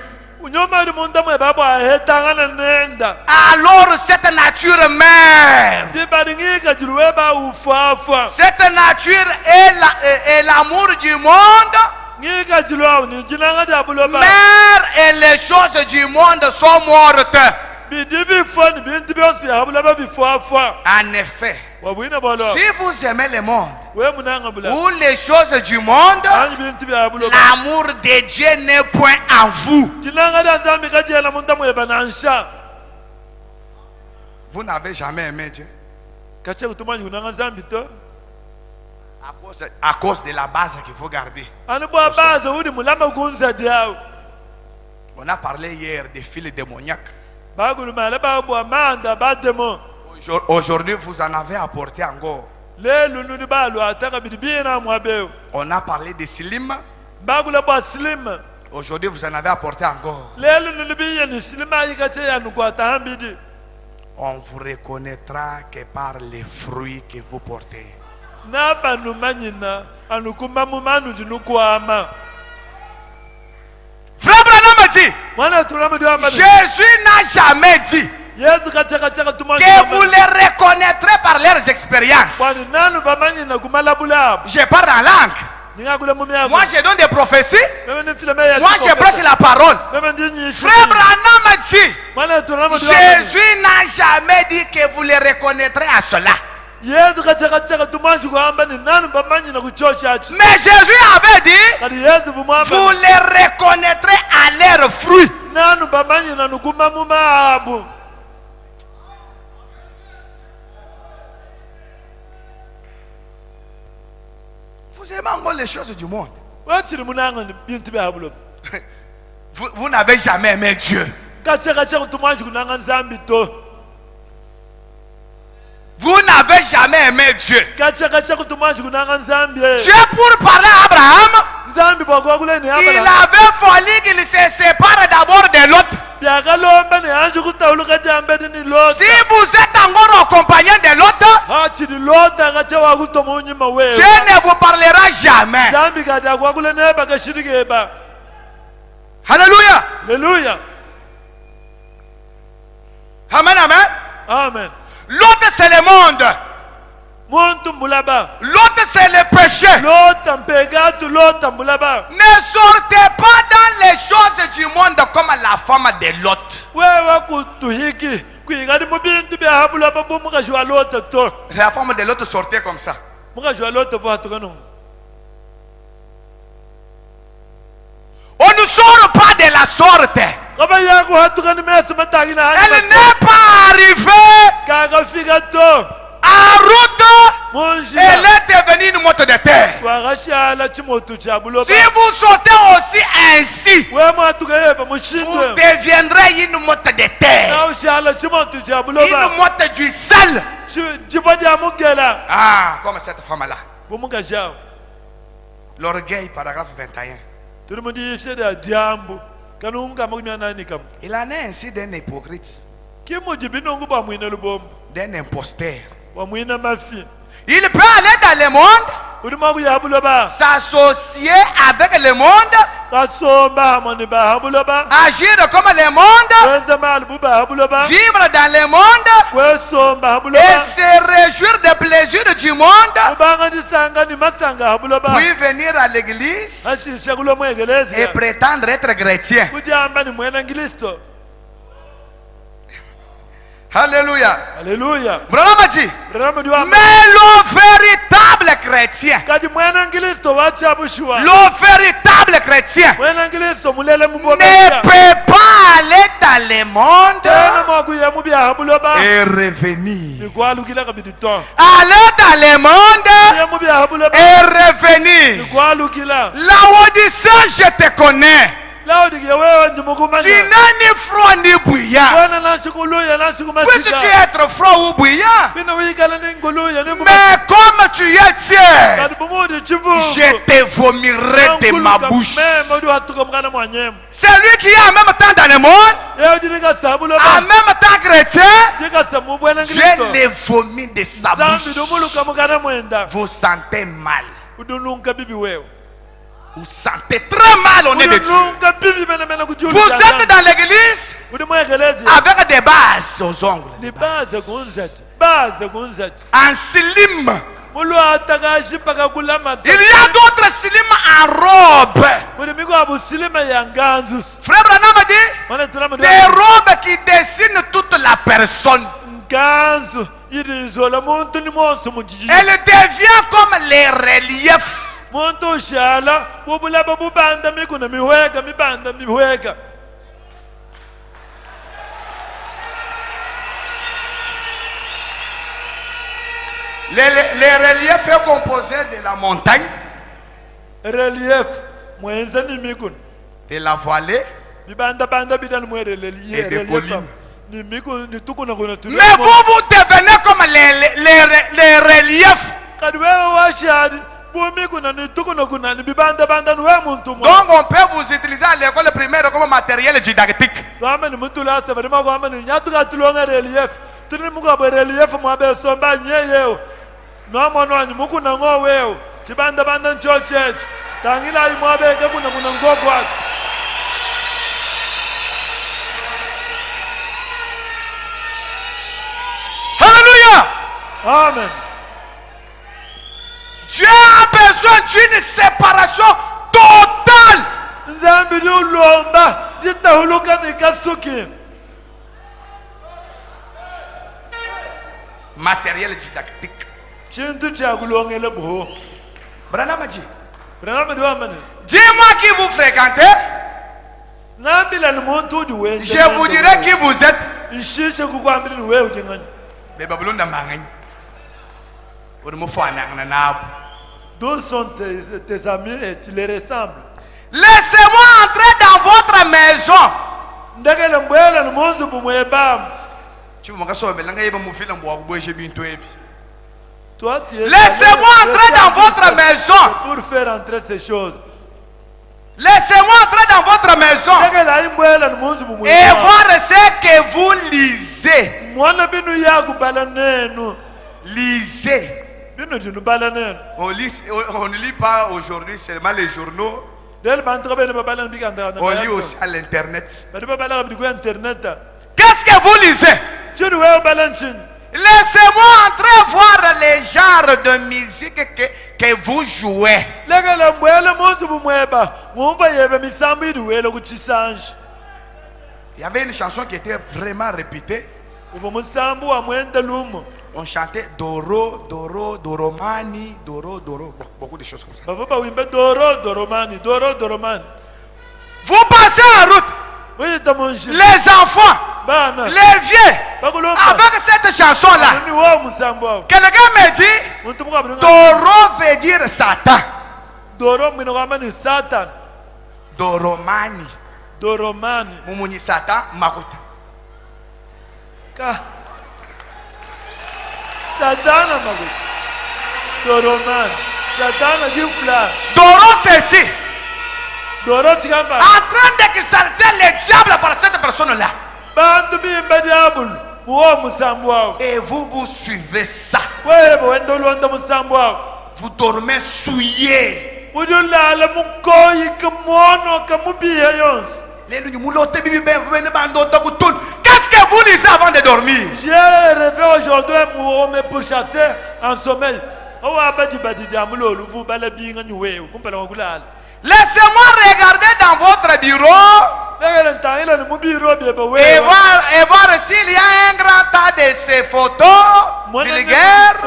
alors cette nature meurt. Cette nature est l'amour du monde, meurt et les choses du monde sont mortes. En effet, si vous aimez le monde ou les choses du monde, l'amour de Dieu n'est point en vous. Vous n'avez jamais aimé Dieu à cause de la base qu'il faut garder. On a parlé hier des fils démoniaques. Aujourd'hui, vous en avez apporté encore. On a parlé de slim. Aujourd'hui, vous en avez apporté encore. On vous reconnaîtra que par les fruits que vous portez. Frère Branham dit, Jésus n'a jamais dit que vous les reconnaîtrez par leurs expériences. Je parle en langue. Moi je donne des prophéties. Moi je prêche la parole. Frère Branham dit, Jésus n'a jamais dit que vous les reconnaîtrez à cela. Mais Jésus avait dit, vous les reconnaîtrez à leurs fruits. Vous aimez encore les choses du monde. Vous n'avez jamais aimé Dieu. Vous n'avez jamais aimé Dieu. Dieu, pour parler à Abraham, il avait fallu qu'il se sépare d'abord de l'autre. Si vous êtes encore accompagné de l'autre, Dieu ne vous parlera jamais. Alléluia. Alléluia. Amen, amen. Amen. L'autre, c'est le monde. L'autre, c'est le péché. Ne sortez pas dans les choses du monde comme la femme de Lot. La femme de Lot sortait comme ça. On ne sort pas de la sorte. Elle n'est pas arrivée en route. Elle est devenue une motte de terre. Si vous sautez aussi ainsi, vous deviendrez une motte de terre. Une motte du sel. Ah, comme cette femme-là. L'orgueil, paragraphe 21. Il en est ainsi d'un hypocrite, d'un imposteur. Il peut aller dans le monde, s'associer avec le monde, agir comme le monde, vivre dans le monde et se réjouir des plaisirs du monde, puis venir à l'église et prétendre être chrétien. Alléluia. Alléluia. Mais le véritable chrétien, ne peut pas aller dans le monde et revenir. Aller dans le monde et revenir. La Odyssée, je te connais. Tu n'es ni froid ni bouillant. Puisque tu es être froid ou bouillant, mais comme tu es tiers, je te vomirai de ma bouche. C'est lui qui est en même temps dans le monde, en même temps chrétien, je le vomis de sa bouche. Vous sentez mal. Vous sentez très mal au nez de Dieu. Vous êtes dans l'église avec des bases aux ongles. En slim. Il y a d'autres slim en robe. Frère Branham dit des robes qui dessinent toute la personne. Elle devient comme les reliefs. Les reliefs sont composés de la montagne, de la vallée et des collines. Mais vous devenez comme les reliefs. Donc on peut vous utiliser à l'école primaire comme matériel didactique. Alléluia. Amen. Dieu a besoin d'une séparation totale. Matériel didactique. Branham dit, dis-moi qui vous fréquentez, je vous dirai qui vous êtes. Mais Babylone n'a pas. D'où sont tes amis et tu les ressembles. Laissez-moi entrer dans votre maison. Laissez-moi entrer dans votre maison. Pour faire entrer ces choses. Laissez-moi entrer dans votre maison et voir ce que vous lisez. Lisez. On ne lit pas aujourd'hui seulement les journaux. On lit aussi à l'internet. Qu'est-ce que vous lisez? Laissez-moi entrer voir les genres de musique que vous jouez. Il y avait une chanson qui était vraiment répétée. On chantait Doro, Doro, Doromani, Doro, Doro, beaucoup de choses comme ça. Vous passez en route, les enfants, les vieux, avec cette chanson-là. Quelqu'un me dit, Doro veut dire Satan. Doromani. Mumuni Satan, Makuta. Satana Makuta. Satana Gifla. Doro c'est Doro en train d'exalter le diable par cette personne-là. Et vous suivez ça. Vous dormez souillé. Qu'est-ce que vous lisez avant de dormir? J'ai rêvé aujourd'hui pour me pourchasser en sommeil. Laissez-moi regarder dans votre bureau et voir s'il y a un grand tas de ces photos vulgaires,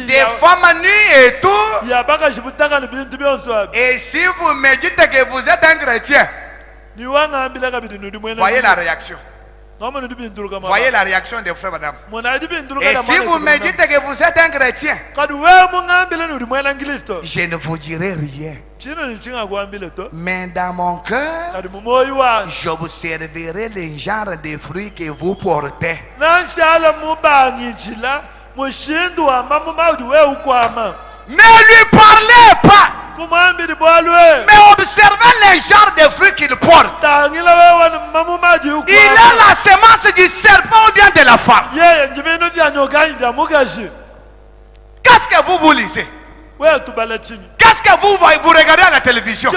des femmes nues et tout. Et si vous me dites que vous êtes un chrétien, voyez la réaction. Voyez la réaction des frères, madame. Et si vous me dites que vous êtes un chrétien, je ne vous dirai rien. Mais dans mon cœur, je vous servirai les genres de fruits que vous portez. Ne lui parlez pas, mais observez les genres de fruits qu'il porte. Il a la semence du serpent ou bien de la femme. Qu'est-ce que vous lisez? Qu'est-ce que vous regardez à la télévision?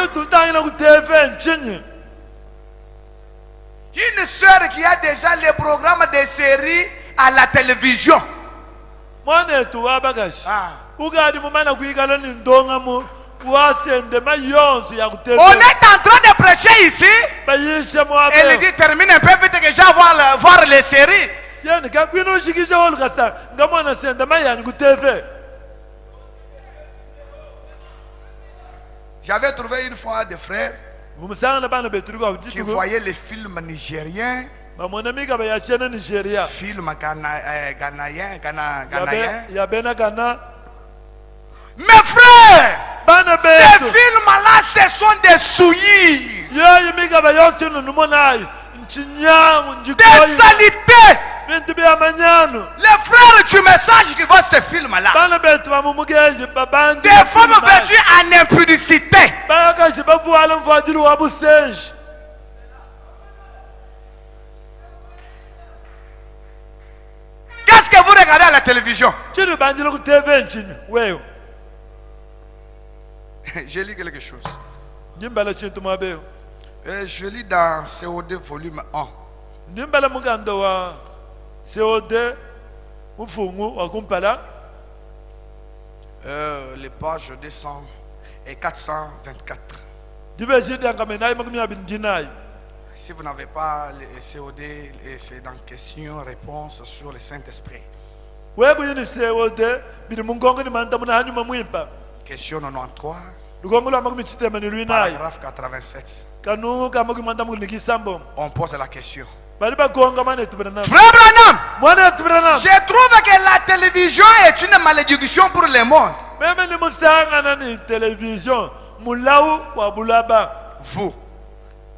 Une soeur qui a déjà les programmes de séries à la télévision. On est en train de prêcher ici. Elle dit termine un peu vite que j'ai voir les séries. J'avais trouvé une fois des frères qui voyaient les films nigériens, films ghanéens. Mes frères, ces films-là, ce sont des souillis, des saletés. Les frères du message qui voient ces films-là, des femmes vêtues en impudicité. Qu'est-ce que vous regardez à la télévision? Je lis quelque chose. Je lis dans COD volume 1. Les pages 200 et 424. Si vous n'avez pas les COD, c'est dans question-réponse sur le Saint-Esprit. Question 93. Paragraphe 87. On pose la question. Frère Branham, je trouve que la télévision est une malédiction pour le monde. Vous,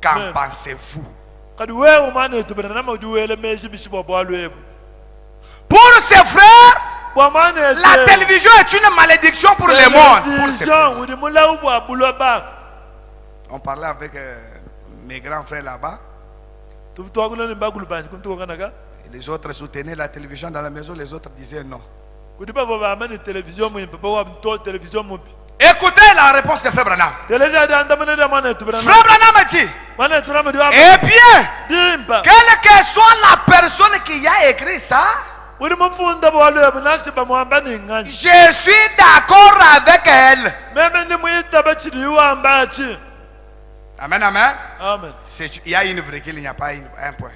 qu'en pensez-vous? Pour ses frères, la télévision est une malédiction pour le monde. On parlait avec mes grands frères là-bas. Les autres soutenaient la télévision dans la maison, les autres disaient non. Écoutez la réponse de Frère Branham. Frère Branham dit, eh bien, quelle que soit la personne qui a écrit ça, je suis d'accord avec elle. Amen, amen. Il y a une virgule, il n'y a pas un point.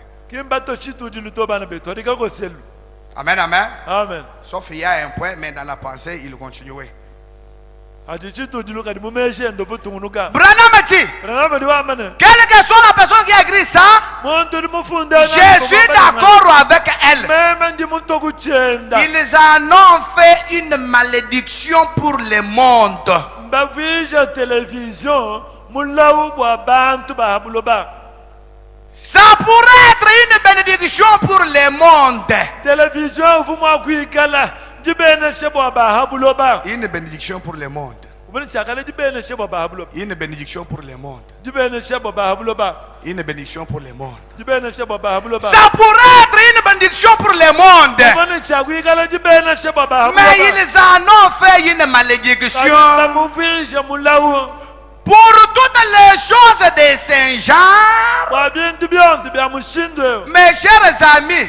Amen, amen. Sauf qu'il y a un point, mais dans la pensée, il continuait. Branham dit, quelle que soit la personne qui a écrit ça, je suis d'accord avec elle. Ils en ont fait une malédiction pour le monde. Ça pourrait être une bénédiction pour le monde. Une bénédiction pour le monde. Une bénédiction pour le monde. Une bénédiction pour le monde. Ça pourrait être une bénédiction pour le monde. Mais ils en ont fait une malédiction. Pour toutes les choses de Saint-Jean, mes chers amis,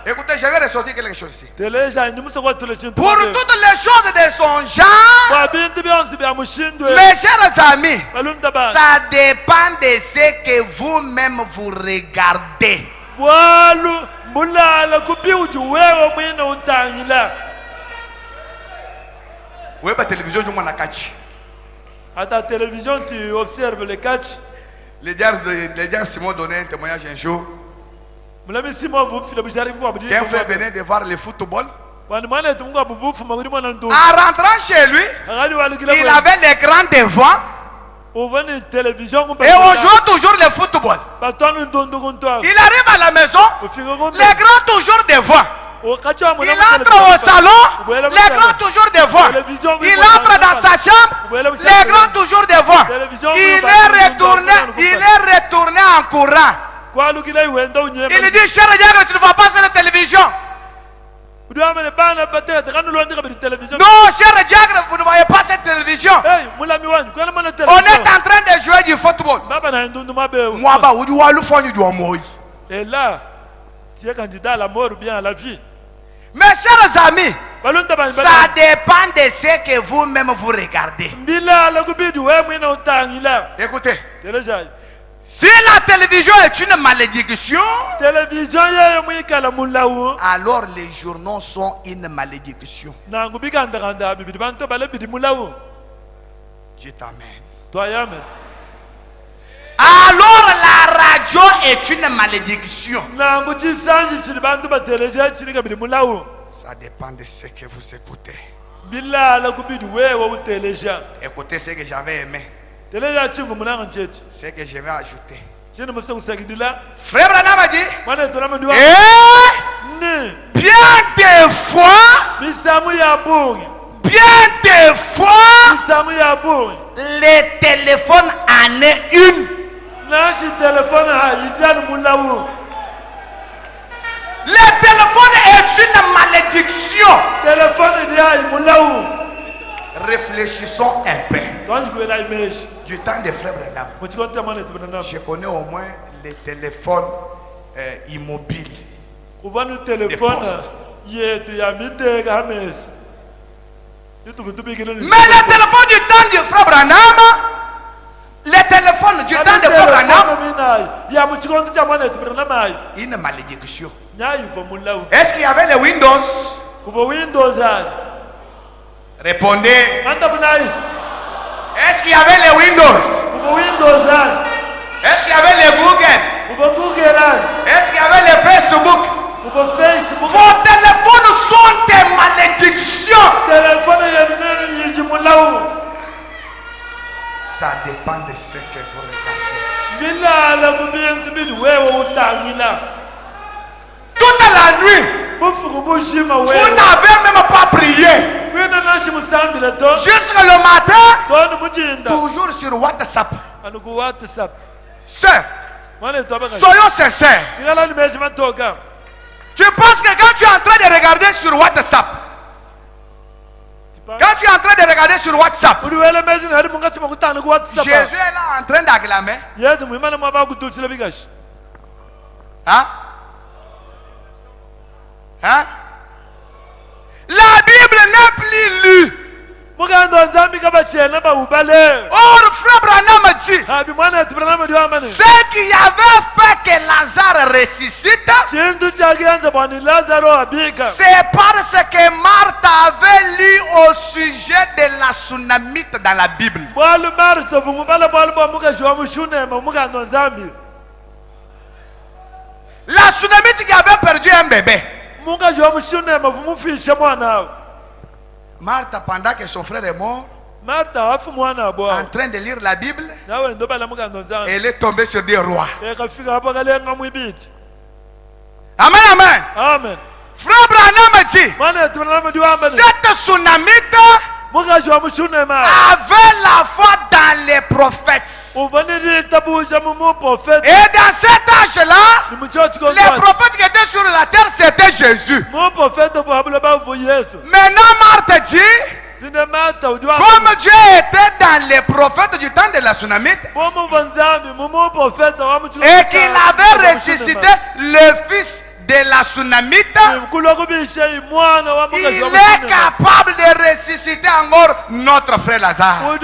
écoutez, je vais ressortir quelque chose ici. Pour toutes les choses de son genre, mes chers amis, ça dépend de ce que vous-même vous regardez. Oui, la télévision, je m'en ai. À ta télévision, tu observes les catchs. Les gars Simon donné un témoignage un jour. Qu'un frère venait de voir le football. En rentrant chez lui, il avait l'écran devant. Et on joue toujours le football. Il arrive à la maison, l'écran toujours devant. Il entre au salon, l'écran toujours devant. Il entre dans sa chambre, l'écran toujours devant. Il est retourné en courant. Il dit, cher Dieu, tu ne vas pas sur la télévision. Non, cher Dieu, vous ne voyez pas cette télévision. On est en train de jouer du football. Et là, tu es candidat à la mort ou bien à la vie. Mes chers amis, ça dépend de ce que vous-même vous regardez. Écoutez, si la télévision est une malédiction, alors les journaux sont une malédiction. Dieu t'amène. Alors la radio est une malédiction. Ça dépend de ce que vous écoutez. Écoutez ce que j'avais aimé. Ce que je vais ajouter. Frère Branham a dit, bien des fois, les téléphones en est une. Le téléphone est une malédiction. Réfléchissons un peu. Du temps des frères Branham, je connais au moins les téléphones immobiles. Mais le téléphone du temps du frère Branham, les téléphones du temps de frère Branham, une malédiction. Est-ce qu'il y avait les Windows? Répondez. Est-ce qu'il y avait les Windows? Est-ce qu'il y avait les Google? Est-ce qu'il y avait les Facebook? Vos téléphones sont des malédictions. Ça dépend de ce que vous regardez. Toute la nuit, vous n'avez même pas prié. Jusqu'à le matin, toujours sur WhatsApp. Sœur, soyons sincères. Tu penses que quand tu es en train de regarder sur WhatsApp, Quand tu es en train de regarder sur WhatsApp, Jésus est là en train d'acclamer. Hein? Hein? La Bible n'est plus lue. Or, frère Branham dit, ce qui avait fait que Lazare ressuscite, c'est parce que Marthe avait lu au sujet de la tsunamite dans la Bible. La tsunamite qui avait perdu un bébé. Marthe, pendant que son frère est mort, en train de lire la Bible, elle est tombée sur des rois. Amen, amen. Amen. Frère Branham dit, cette tsunamite avait la foi dans les prophètes. Et dans cet âge-là, les prophètes qui étaient sur la terre, c'était Jésus. Maintenant, Marthe dit, comme Dieu était dans les prophètes du temps de la tsunamite, et qu'il avait ressuscité le fils de la tsunamite, il est capable de ressusciter encore notre frère Lazare.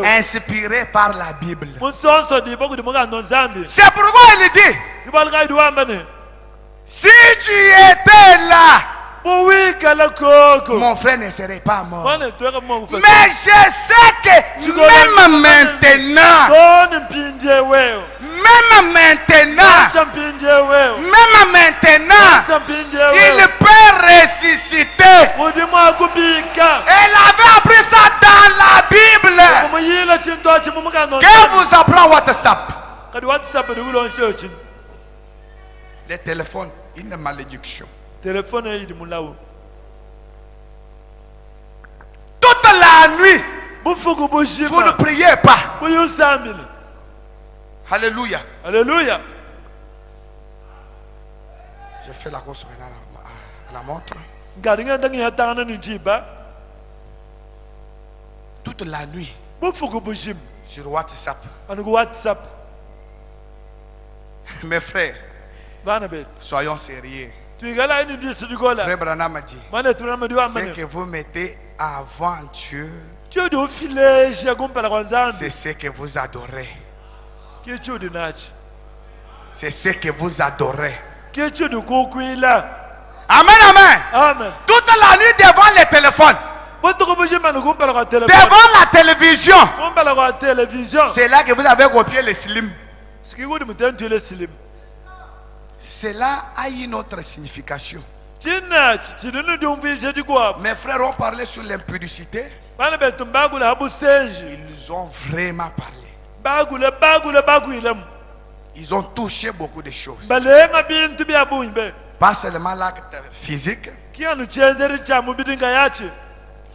Inspiré par la Bible. C'est pourquoi il dit, si tu étais là, mon frère ne serait pas mort. Mais je sais que même maintenant, il peut ressusciter. Elle avait appris ça dans la Bible. Que vous apprend WhatsApp? Le téléphone, une malédiction. Toute la nuit, vous ne priez pas. Alléluia. Alléluia. Je fais la course maintenant à la montre. Toute la nuit, sur WhatsApp. Mes frères, soyons sérieux. Frère Branham a dit, ce que vous mettez avant Dieu, c'est ce que vous adorez. C'est ce que vous adorez. Amen, amen. Amen. Toute la nuit devant le téléphone, devant la télévision, c'est là que vous avez copié le slim. Cela a une autre signification. Mes frères ont parlé sur l'impudicité. Ils ont vraiment parlé. Ils ont touché beaucoup de choses. Pas seulement l'acte physique,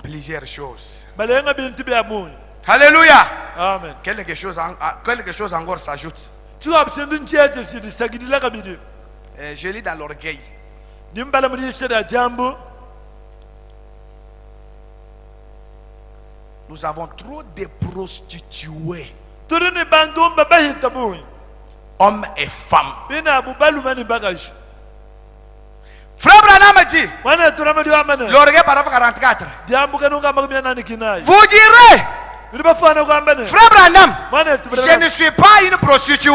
plusieurs choses. Alléluia. Amen. Quelque chose encore s'ajoute. Je lis dans l'orgueil. Nous avons trop de prostituées, hommes et femmes. Frère Branham dit, l'orgueil paragraphe 44. Vous direz, Frère Branham, je ne suis pas une prostituée.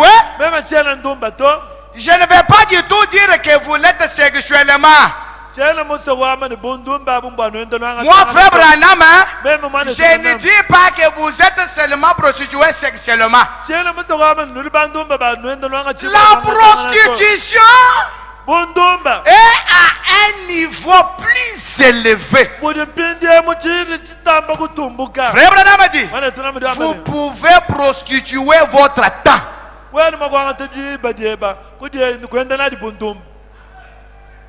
Je ne vais pas du tout dire que vous l'êtes sexuellement. Moi, Frère Branham, je ne dis pas que vous êtes seulement prostituée sexuellement. La prostitution est à un niveau plus élevé. Frère Branham dit, vous pouvez prostituer votre temps.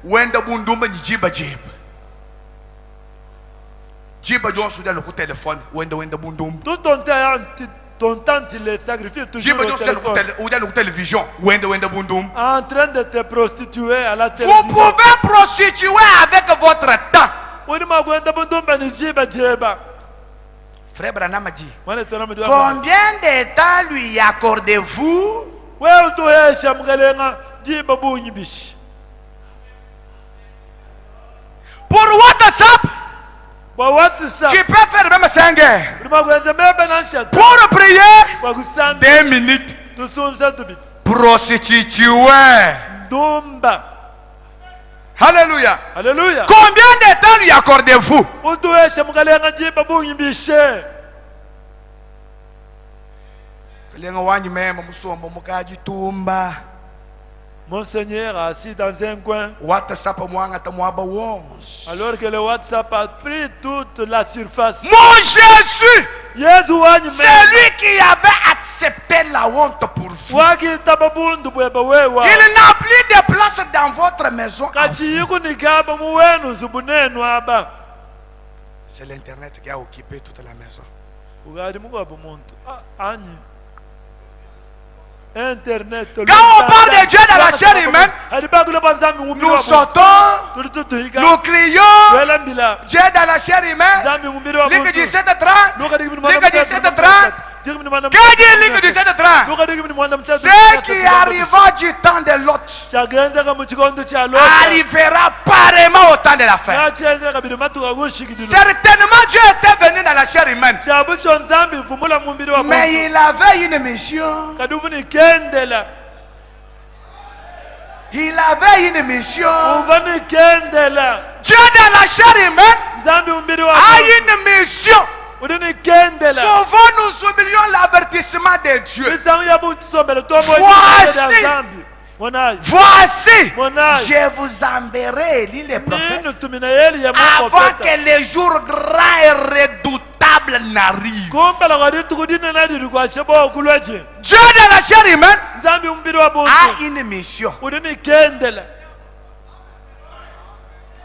Wenda bundumba ni jiba jiba. Jiba John Soudan le téléphone. Wenda bundum. Tout ton temps il le sacrifie toujours au téléphone. Ou télévision. Wenda bundum. En train de te prostituer à la télé. Vous pouvez prostituer avec votre temps. Frère Branham dit, combien de temps lui accordez-vous pour WhatsApp? Tu peux faire même 5 heures. Pour prier, 2 minutes. Prostituée. Alléluia. Alléluia. Combien de temps lui accordez-vous? Monseigneur assis dans un coin. Alors que le WhatsApp a pris toute la surface. Mon Jésus, c'est lui qui avait accepté la honte pour vous. Il n'a plus de place dans votre maison. C'est l'internet qui a occupé toute la maison. Internet. Quand on parle de Dieu dans la chair humaine, nous sautons, nous crions, Dieu dans la chair humaine, Ligue 17:30, Ligue 17:30. Qu'est-ce dit Ligue 17:30? Ce qui arriva du temps de Lot arrivera pareillement au temps de la fin. Certainement Dieu était venu dans la chair humaine, mais il avait une mission. Il avait une mission. Dieu dans la chair humaine a une mission. Souvent nous oublions l'avertissement de Dieu. Voici, je vous enverrai, lit les prophètes, avant que le jour grand et redoutable n'arrive. Dieu dans la chair humaine a une mission.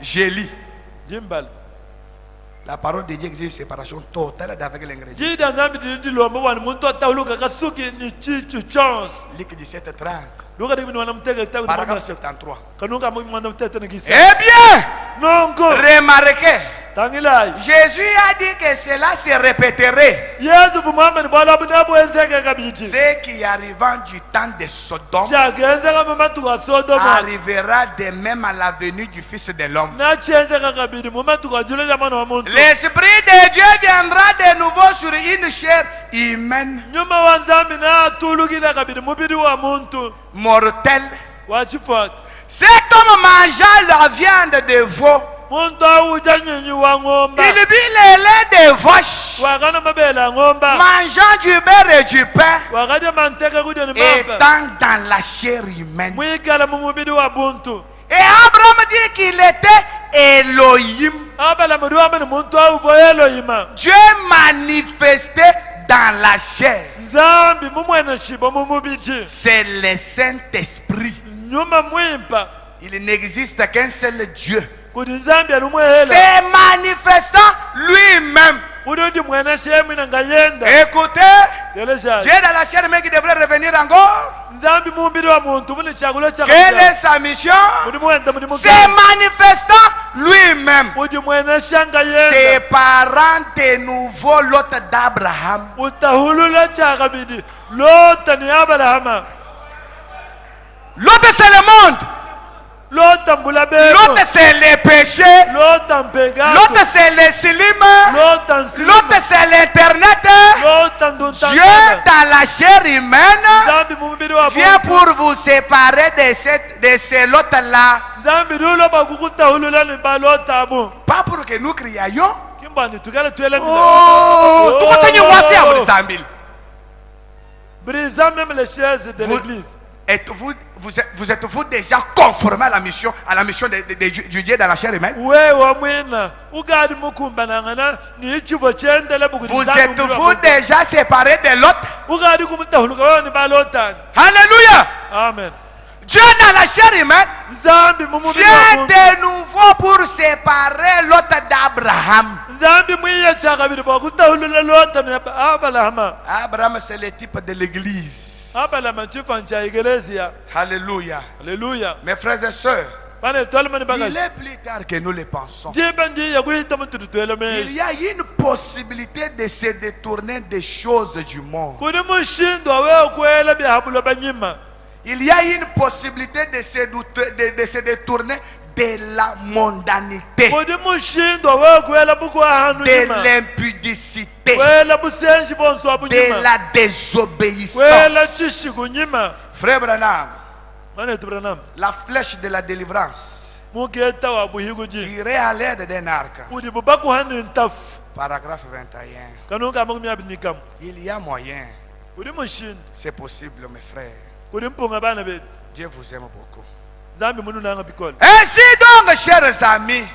Je lis. La parole de Dieu exige une séparation totale avec l'ingrédient. Luc 17:30. Paragraphe 73. Eh bien, remarquez, Jésus a dit que cela se répéterait. Ce qui arrivant du temps de Sodome arrivera de même à la venue du Fils de l'homme. L'Esprit de Dieu viendra de nouveau sur une chair humaine, mortelle. Cet homme mangeant la viande de veau, il but le lait de vache, mangeant du beurre et du pain, étant dans la chair humaine. Et Abraham dit qu'il était Elohim. Dieu manifesté dans la chair. C'est le Saint-Esprit. Il n'existe qu'un seul Dieu. C'est manifestant lui-même. Écoutez, Dieu dans la chair mais qui devrait revenir encore. Quelle est sa mission? C'est manifestant lui-même, séparant de nouveau l'autre d'Abraham. L'autre c'est le monde. L'autre c'est les péchés. L'autre c'est les slim. L'autre c'est l'internet. Dieu dans la chair humaine vient pour vous séparer de ces l'autre là. Pas pour que nous crions. Oh, tout Seigneur, voici à vous Zambil. Brisant même les chaises de l'église. Vous êtes-vous déjà conformé à la mission du Dieu dans la chair humaine? Vous êtes-vous déjà séparé de l'autre? Alléluia. Amen. Dieu dans la chair humaine vient de nouveau pour séparer l'autre d'Abraham. Abraham c'est le type de l'église. Alléluia. Alléluia. Mes frères et sœurs, Il est plus tard que nous le pensons. Il y a une possibilité de se détourner des choses du monde. Il y a une possibilité de se détourner de la mondanité, de l'impudicité, de la désobéissance. Frère Branham, la flèche de la délivrance tirée à l'aide d'un arc. Paragraphe 21. Il y a moyen. C'est possible, mes frères. Dieu vous aime beaucoup. Ainsi donc, chers amis,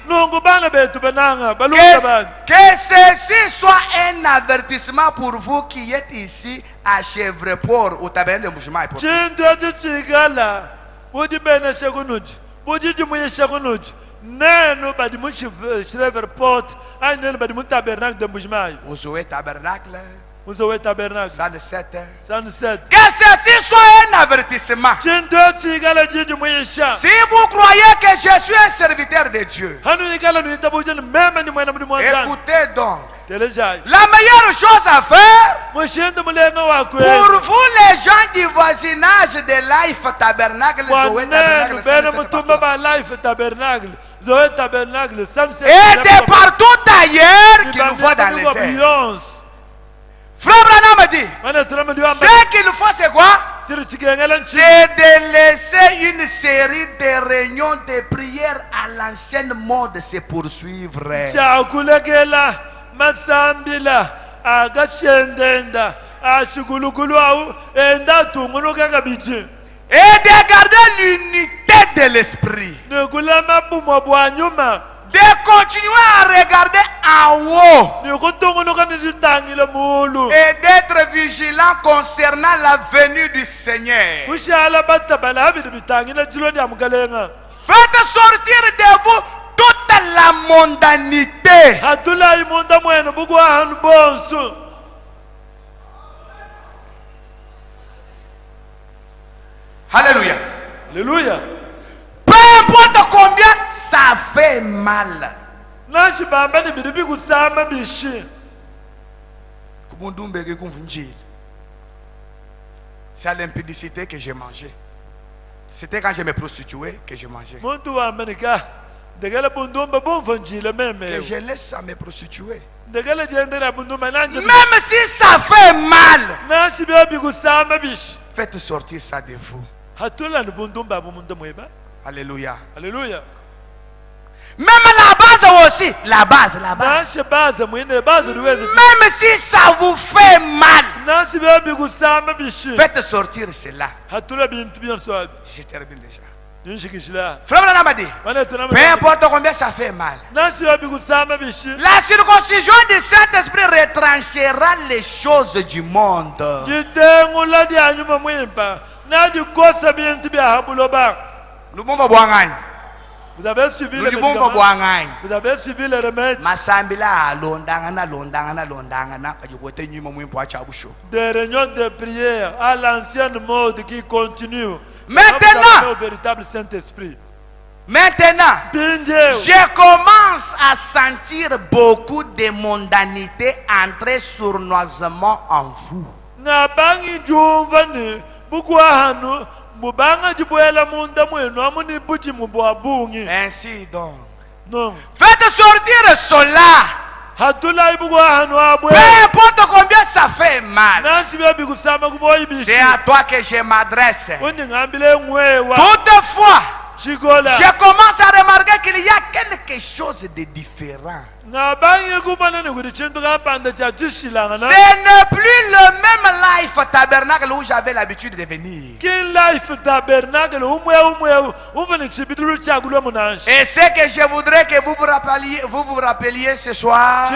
que ceci soit un avertissement pour vous qui êtes ici à Chevreport au tabernacle de Mouchima. Vous jouez tabernacle. Salle 7. Que ceci soit un avertissement. Si vous croyez que je suis un serviteur de Dieu, écoutez donc. La meilleure chose à faire pour vous, les gens du voisinage de Life Tabernacle, et de partout ailleurs qui nous voient dans les airs. Frère Branham me dit, ce qu'il faut c'est quoi? C'est de laisser une série de réunions de prière à l'ancienne mode se poursuivre. Et de garder l'unité de l'esprit. De continuer à regarder en haut et d'être vigilant concernant la venue du Seigneur. Faites sortir de vous toute la mondanité. Alléluia. Alléluia. Peu importe combien ça fait mal. C'est à l'impudicité que j'ai mangé. C'était quand je me prostituais que je mangeais. Que je laisse à me prostituer. Même si ça fait mal, faites sortir ça de vous. Alléluia. Alléluia. Même la base aussi. La base. Même si ça vous fait mal, faites sortir cela. Je termine déjà. Frère Branham a dit, peu importe combien ça fait mal, la circoncision du Saint-Esprit retranchera les choses du monde. Vous avez suivi les médicaments. Vous avez suivi les remèdes. Des réunions de prière à l'ancienne mode qui continue. Maintenant, au véritable Saint-Esprit. Je commence à sentir beaucoup de mondanité entrer sournoisement en vous. Ainsi donc, faites sortir cela. Peu importe combien ça fait mal, c'est à toi que je m'adresse. Toutefois, je commence à remarquer qu'il y a quelque chose de différent. Ce n'est plus le même Life Tabernacle où j'avais l'habitude de venir. Et ce que je voudrais que vous vous rappeliez ce soir,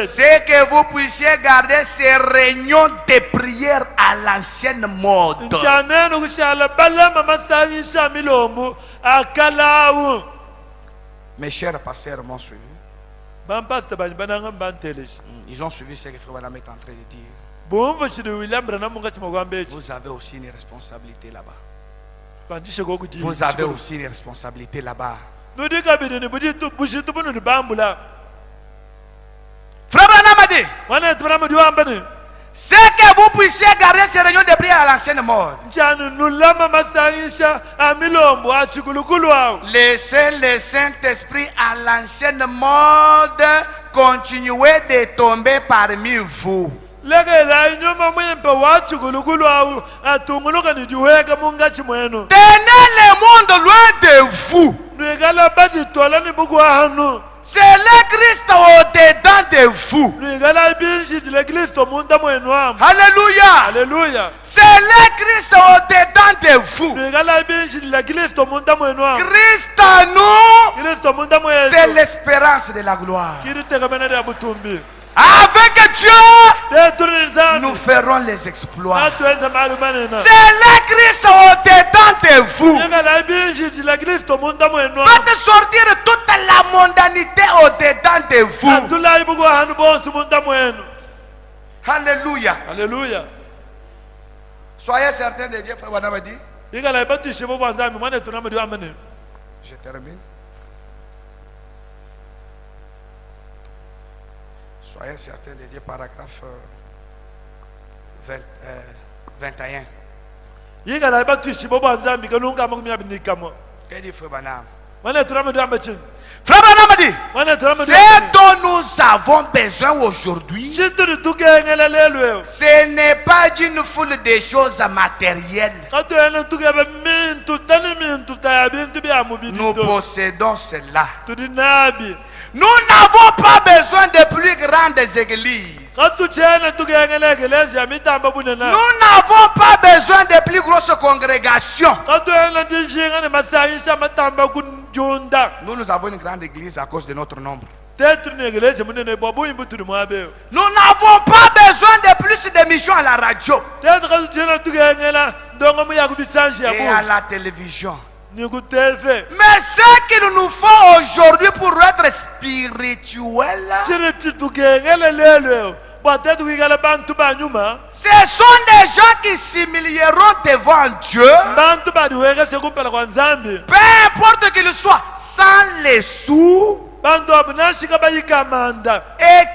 c'est que vous puissiez garder ces réunions de prière à l'ancienne mode. Mes chers pasteurs m'ont suivi. Ils ont suivi ce que Frère Branham est en train de dire. Vous avez aussi une responsabilité là-bas. Vous avez aussi une responsabilité là-bas. Frère Branham a dit, c'est que vous puissiez garder ces réunions de prière à l'ancienne mode. Laissez le Saint-Esprit à l'ancienne mode continuer de tomber parmi vous. Tenez le monde loin de vous. C'est le Christ au-dedans de vous. Alléluia. Alléluia. C'est le Christ au-dedans de vous. Christ en nous, c'est l'espérance de la gloire. Avec Dieu, nous ferons les exploits. C'est le Christ au-dedans de vous. Faites sortir toute la mondanité au-dedans de vous. Alléluia. Alléluia. Soyez certains de Dieu, frère Branham a dit. Je termine. Soyez certains de Dieu, paragraphe 21. Qu'est-ce dit frère Branham? Frère Branham a dit, ce dont nous avons besoin aujourd'hui, ce n'est pas d'une foule de choses matérielles. Nous possédons cela. Nous n'avons pas besoin de plus grandes églises. Nous n'avons pas besoin de plus grosses congrégations. Nous avons une grande église à cause de notre nombre. Nous n'avons pas besoin de plus de missions à la radio et à la télévision. Mais ce qu'il nous faut aujourd'hui pour être spirituel, ce sont des gens qui s'humilieront devant Dieu, peu importe qu'ils soient, sans les sous, et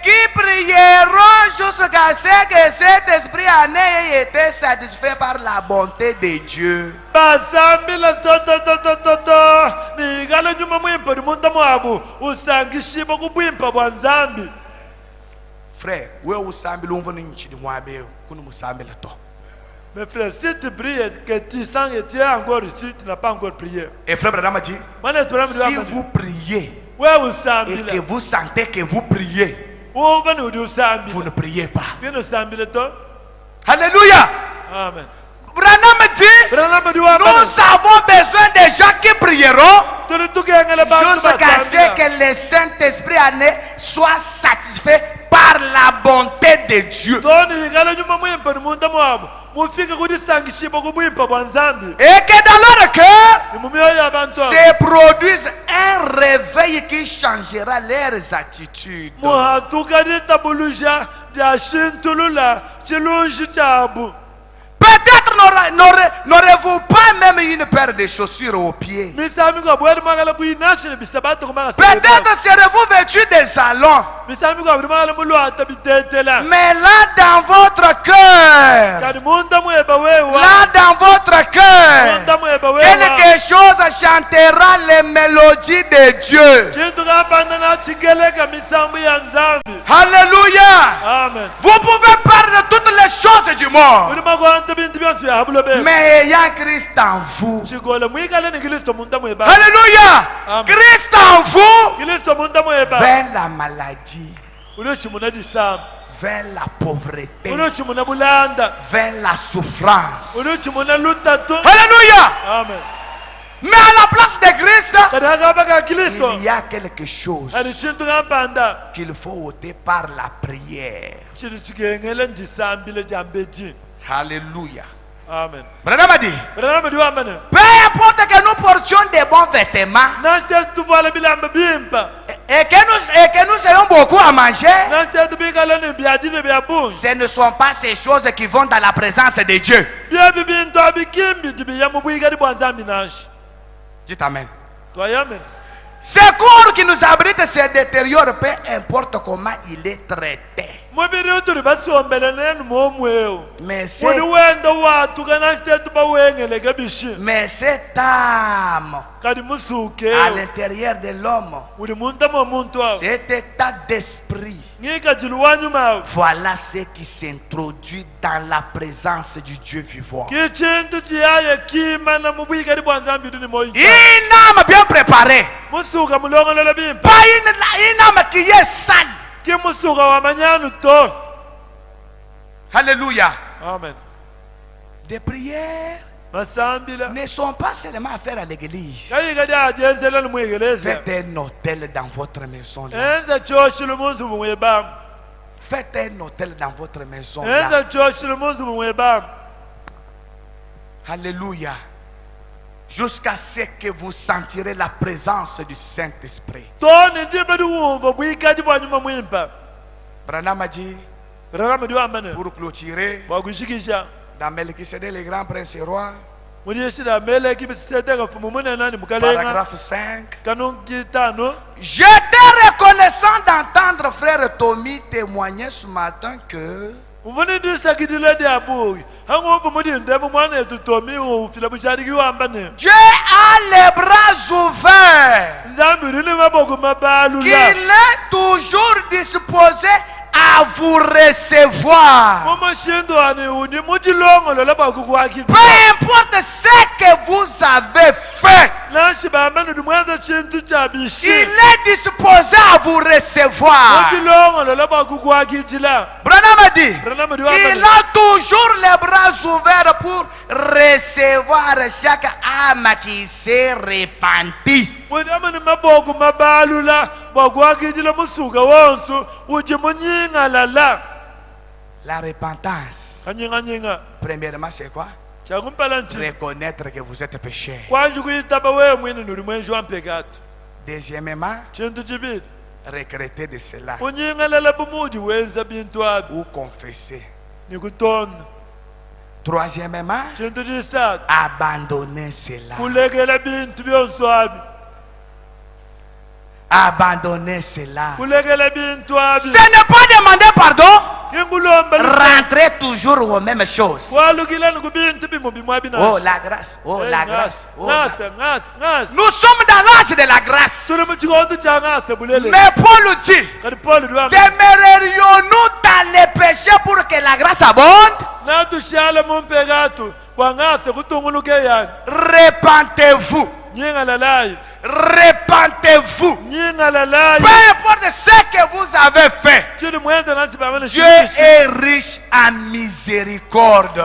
qui prieront jusqu'à ce que cet esprit en ait été satisfait par la bonté de Dieu. Frère, mes frères, si tu pries et que tu sens que tu es encore ici, tu n'as pas encore prié. Et frère Branham a dit, si vous priez et que vous sentez que vous priez, vous ne priez pas. Alléluia. Amen. Branham dit, nous avons besoin de gens qui prieront jusqu'à ce que le Saint-Esprit en ait soit satisfait par la bonté de Dieu. Et que dans leur cœur se produise un réveil qui changera leurs attitudes. Peut-être n'aurez-vous pas même une paire de chaussures aux pieds. Peut-être serez-vous vêtus des salons. Mais là dans votre cœur, quelque chose chantera les mélodies de Dieu. Alléluia. Amen. Vous pouvez parler de toutes les choses du monde, mais ayant Christ en vous. Alléluia. Amen. Christ en vous, vers la maladie, vers la pauvreté, vers la souffrance. Alléluia. Amen. Mais à la place de Christ, il y a quelque chose qu'il faut ôter par la prière. Alléluia. Amen. Branham a dit, peu importe que nous portions des bons vêtements, et que nous ayons beaucoup à manger, ce ne sont pas ces choses qui vont dans la présence de Dieu. Dites Amen. Ce corps qui nous abrite se détériore, peu importe comment il est traité. Mais cette âme à l'intérieur de l'homme, cet état d'esprit, voilà ce qui s'introduit dans la présence du Dieu vivant. Une âme bien préparée, pas une âme qui est sale. Alléluia. Amen. Des prières ne sont pas seulement à faire à l'église. Faites un hôtel dans votre maison là. Faites un hôtel dans votre maison là. Alléluia. Jusqu'à ce que vous sentirez la présence du Saint-Esprit. Branham a dit, pour clôturer, dans Melchisedec, le grand prince et roi, paragraphe 5, j'étais reconnaissant d'entendre frère Tommy témoigner ce matin que Dieu a les bras ouverts, qu'il est toujours disposé à vous recevoir. Peu importe ce que vous avez fait, il est disposé à vous recevoir. Branham a dit, il a toujours les bras ouverts pour recevoir chaque âme qui s'est repentie. La repentance, premièrement, c'est quoi? Reconnaître que vous êtes pécheur. Deuxièmement, regretter de cela ou confesser. Troisièmement, abandonner cela. Abandonner cela. Ce n'est pas demander pardon. Rentrez toujours aux mêmes choses. Oh la grâce, oh la grâce, oh la... Nous sommes dans l'âge de la grâce. Mais Paul dit, demeurerions-nous dans les péchés pour que la grâce abonde? Repentez-vous. Repentez-vous. Peu importe ce que vous avez fait, Dieu est riche en miséricorde.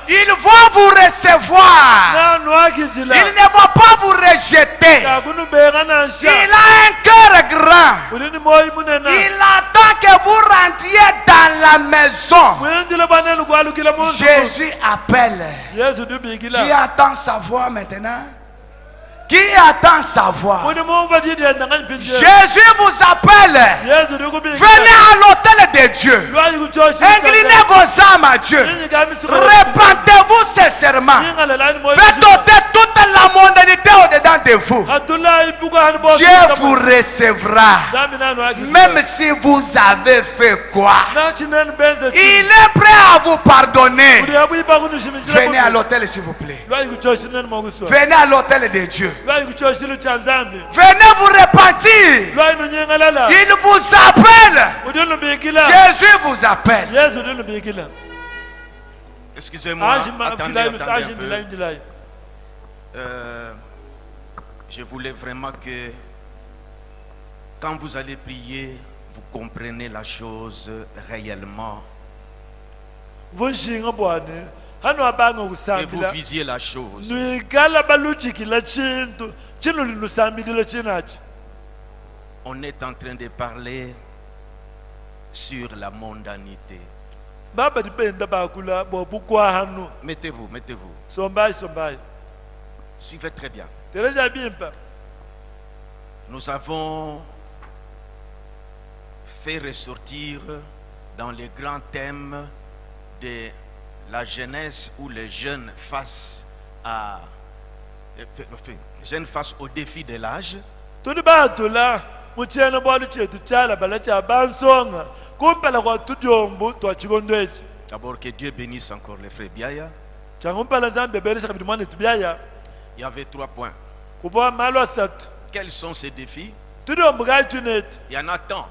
Il va vous recevoir. Il ne va pas vous rejeter. Il a un cœur grand. Il attend que vous rentriez dans la maison. Jésus appelle. Qui attend sa voix maintenant? Qui attend sa voix? Jésus vous appelle. Venez à l'autel de Dieu. Inclinez vos âmes à Dieu. Répentez-vous sincèrement. Faites ôter toute la mondanité au-dedans de vous. Dieu vous recevra. Même si vous avez fait quoi, il est prêt à vous pardonner. Venez à l'autel s'il vous plaît. Venez à l'autel de Dieu. Venez vous repentir. Il vous appelle. Jésus vous appelle. Excusez-moi, attendez un peu. Je voulais vraiment que quand vous allez prier, vous comprenez la chose réellement. Et vous visiez la chose. On est en train de parler sur la mondanité. Mettez-vous, mettez-vous. 「 Suivez très bien. ソンバイソンバイ。 Suivez très bien. テレジャビンパ。Nous avons fait ressortir dans les grands thèmes de la jeunesse où les jeunes face au défi de l'âge. D'abord que Dieu bénisse encore les frères Biaya. Il y avait 3 points. Quels sont ces défis? Il y en a tant.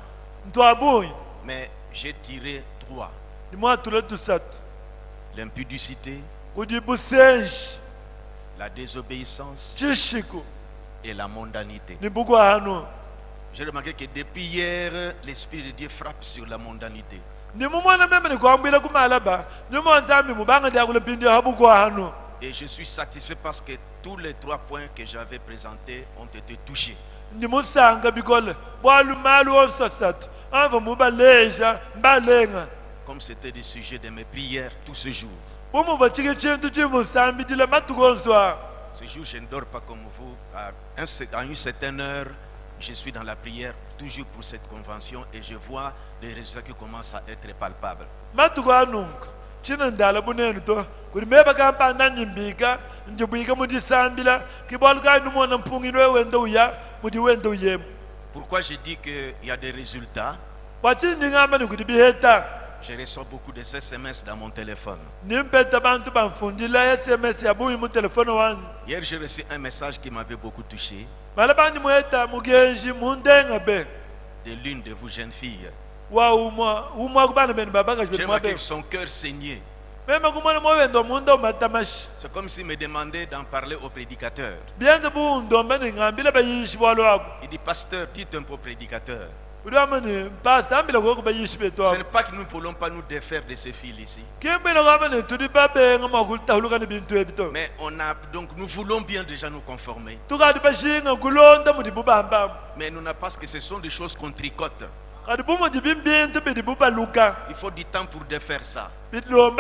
Mais j'ai tiré 3. L'impudicité, la désobéissance et la mondanité. J'ai remarqué que depuis hier, l'Esprit de Dieu frappe sur la mondanité. Et je suis satisfait parce que tous les 3 points que j'avais présentés ont été touchés. Comme c'était le sujet de mes prières tout ce jour. Ce jour, je ne dors pas comme vous. À une certaine heure, je suis dans la prière, toujours pour cette convention, et je vois des résultats qui commencent à être palpables. Pourquoi je dis qu'il y a des résultats? Je reçois beaucoup de SMS dans mon téléphone. Hier, j'ai reçu un message qui m'avait beaucoup touché de l'une de vous jeunes filles. J'ai remarqué que son cœur saignait. C'est comme s'il me demandait d'en parler au prédicateur. Il dit, pasteur, dites un peu au prédicateur. Ce n'est pas que nous ne voulons pas nous défaire de ces filles ici. Mais nous voulons bien déjà nous conformer. Mais nous n'avons pas parce que ce sont des choses qu'on tricote. Il faut du temps pour défaire ça. Nous sommes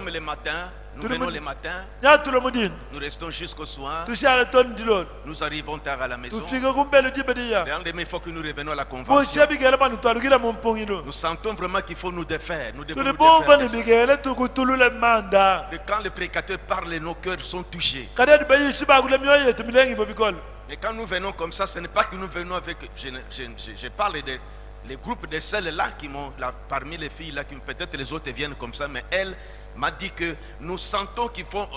le matin, nous venons le matin, nous restons jusqu'au soir, nous arrivons tard à la maison. Le lendemain, il faut que nous revenions à la convention. Nous sentons vraiment qu'il faut nous défaire. Nous devons nous défaire. Et quand le prédicateur parle, nos cœurs sont touchés. Et quand nous venons comme ça, ce n'est pas que nous venons avec... Je parle des groupes de celles-là qui m'ont... Parmi les filles là, qui peut-être les autres viennent comme ça, mais elle m'a dit que nous sentons qu'il faut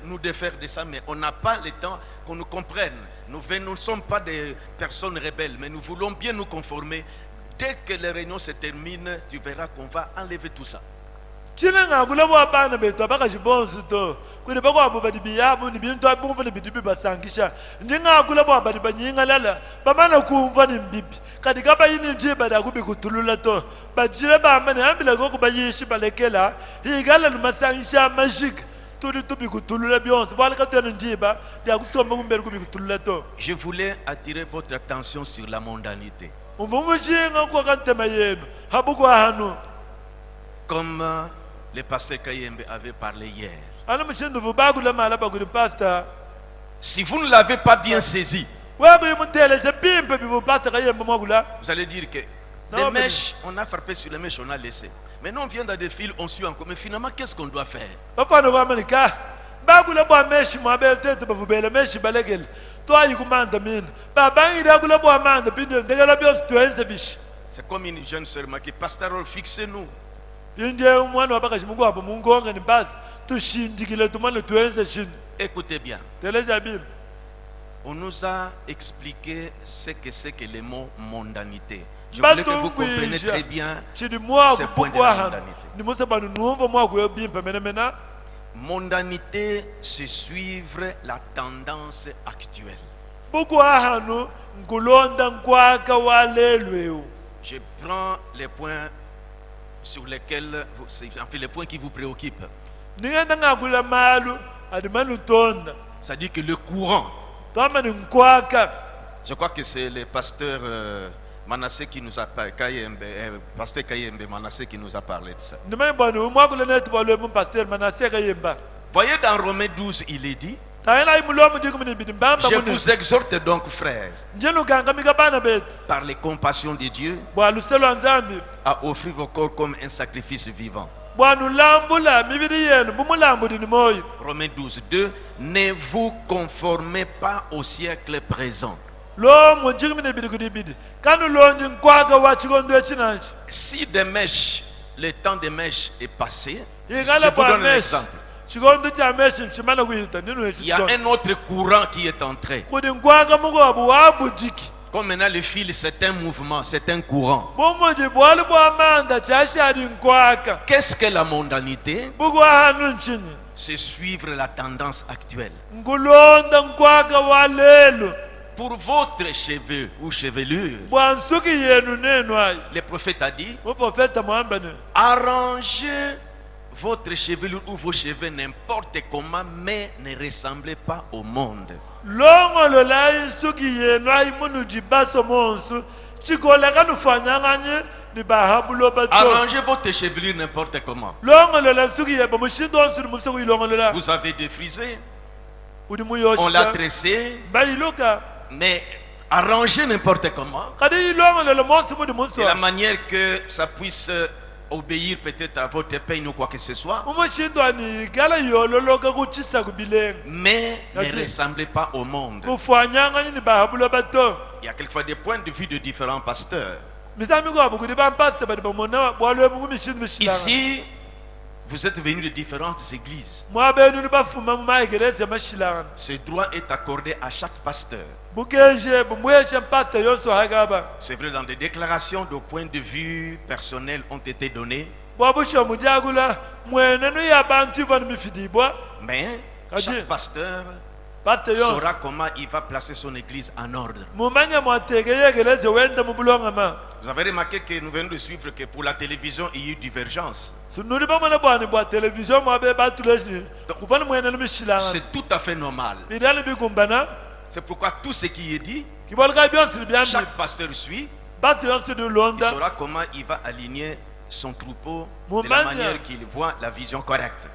nous défaire de ça, mais on n'a pas le temps qu'on nous comprenne. Nous ne sommes pas des personnes rebelles, mais nous voulons bien nous conformer. Dès que les réunions se terminent, tu verras qu'on va enlever tout ça. Et je voulais attirer votre attention sur la mondanité. Comme le pasteur Kayembe avait parlé hier. Si vous ne l'avez pas bien saisi, vous allez dire que les mèches, on a frappé sur les mèches, on a laissé. Maintenant on vient dans des fils, on suit encore. Mais finalement, qu'est-ce qu'on doit faire? C'est comme une jeune sœur qui dit, pasteur, fixez-nous. Écoutez bien. On nous a expliqué ce que c'est que le mot mondanité. Je voulais que vous compreniez très bien ce point de la mondanité. Mondanité, c'est suivre la tendance actuelle. Je prends les points sur lesquels, les points qui vous préoccupent. C'est-à-dire que le courant, je crois que c'est le pasteur Manassé qui nous a parlé, pasteur Kayembe Manassé qui nous a parlé de ça. Voyez dans Romains 12, il est dit, Je vous exhorte donc, frères, par les compassions de Dieu, à offrir vos corps comme un sacrifice vivant. Romains 12, 2. Ne vous conformez pas au siècle présent. Si des mèches, le temps des mèches est passé, je vous donne un exemple. Il y a un autre courant qui est entré. Comme maintenant le fil, c'est un mouvement, c'est un courant. Qu'est-ce que la mondanité? C'est suivre la tendance actuelle. Pour votre cheveu ou chevelure, le prophète a dit, arrangez votre chevelure ou vos cheveux n'importe comment, mais ne ressemblez pas au monde. Arrangez votre chevelure n'importe comment. Vous avez défrisé, on l'a tressé, mais arrangez n'importe comment. C'est la manière que ça puisse obéir peut-être à votre peine ou quoi que ce soit. Mais ne ressemblez pas au monde. Il y a quelquefois des points de vue de différents pasteurs. Ici, vous êtes venus de différentes églises. Ce droit est accordé à chaque pasteur. C'est vrai, dans des déclarations de points de vue personnels ont été donnés. Mais chaque pasteur saura comment il va placer son église en ordre. Vous avez remarqué que nous venons de suivre que pour la télévision, il y a eu divergence. C'est tout à fait normal. C'est pourquoi tout ce qui est dit, chaque pasteur suit. Il saura comment il va aligner son troupeau de la manière qu'il voit la vision correcte.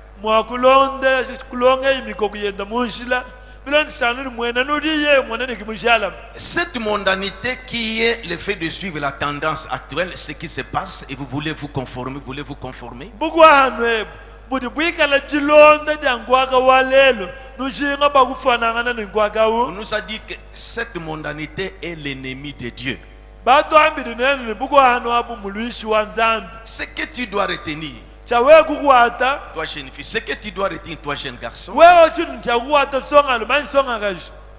Cette mondanité qui est le fait de suivre la tendance actuelle, ce qui se passe, et vous voulez vous conformer, on nous a dit que cette mondanité est l'ennemi de Dieu. Ce que tu dois retenir, toi jeune fille, ce que tu dois retenir, toi jeune garçon,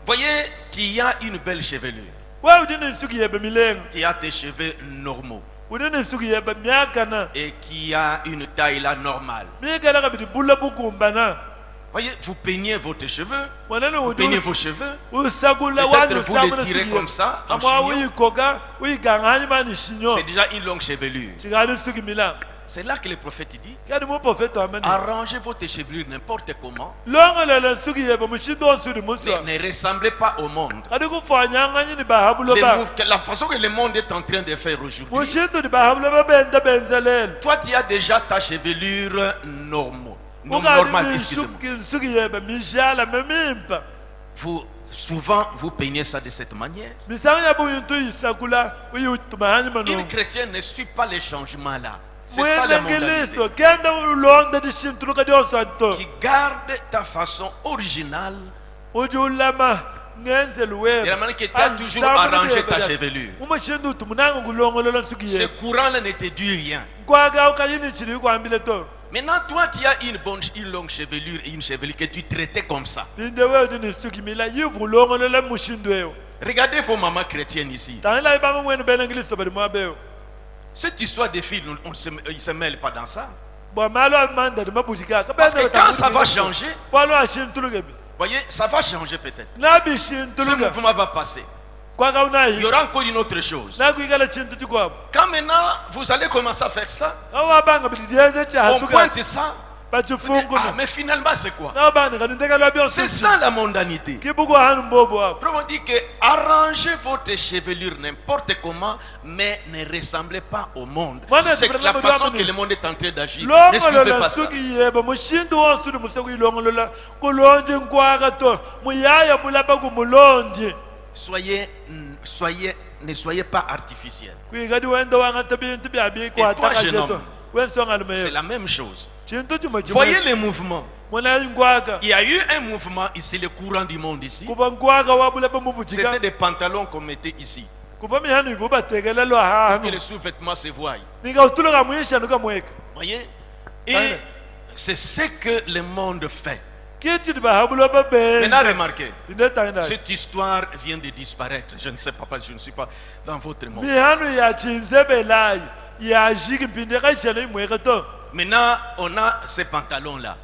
voyez, tu as une belle chevelure, tu as tes cheveux normaux et qui a une taille là normale. Voyez, vous peignez votre cheveux, vous peignez vos cheveux, peut-être vous les tirez comme ça, en chignon. C'est déjà une longue chevelure. C'est là que le prophète dit, arrangez votre chevelure n'importe comment, mais ne ressemblez pas au monde. La façon que le monde est en train de faire aujourd'hui, toi tu as déjà ta chevelure normale, excusez-moi. Souvent vous peignez ça de cette manière. Une chrétienne ne suit pas les changements là. C'est ça la mondanité. Tu gardes ta façon originale. De la manière que tu as toujours arrangé ta chevelure. Ce courant-là ne te dit rien. Maintenant, toi, tu as une longue chevelure et une chevelure que tu traitais comme ça. Regardez vos mamans chrétiennes ici. Cette histoire des filles, ils ne se mêlent pas dans ça. Parce que quand ça va changer, voyez, ça va changer peut-être. Ce mouvement va passer. Il y aura encore une autre chose. Quand maintenant vous allez commencer à faire ça, on pointe ça, mais finalement c'est quoi? C'est ça la mondanité. On dit que arrangez votre chevelure n'importe comment, mais ne ressemblez pas au monde. C'est la façon que le monde est en train d'agir. Ne suivez pas ça. Ne soyez pas artificiels. Et toi, jeune homme, c'est la même chose. Voyez les mouvements. Il y a eu un mouvement ici, le courant du monde ici. C'était des pantalons qu'on mettait ici. Que les sous-vêtements se voient. Voyez? Et c'est ce que le monde fait. Maintenant, remarquez, cette histoire vient de disparaître. Je ne sais pas, parce que je ne suis pas dans votre monde. Maintenant, on a ces pantalons-là.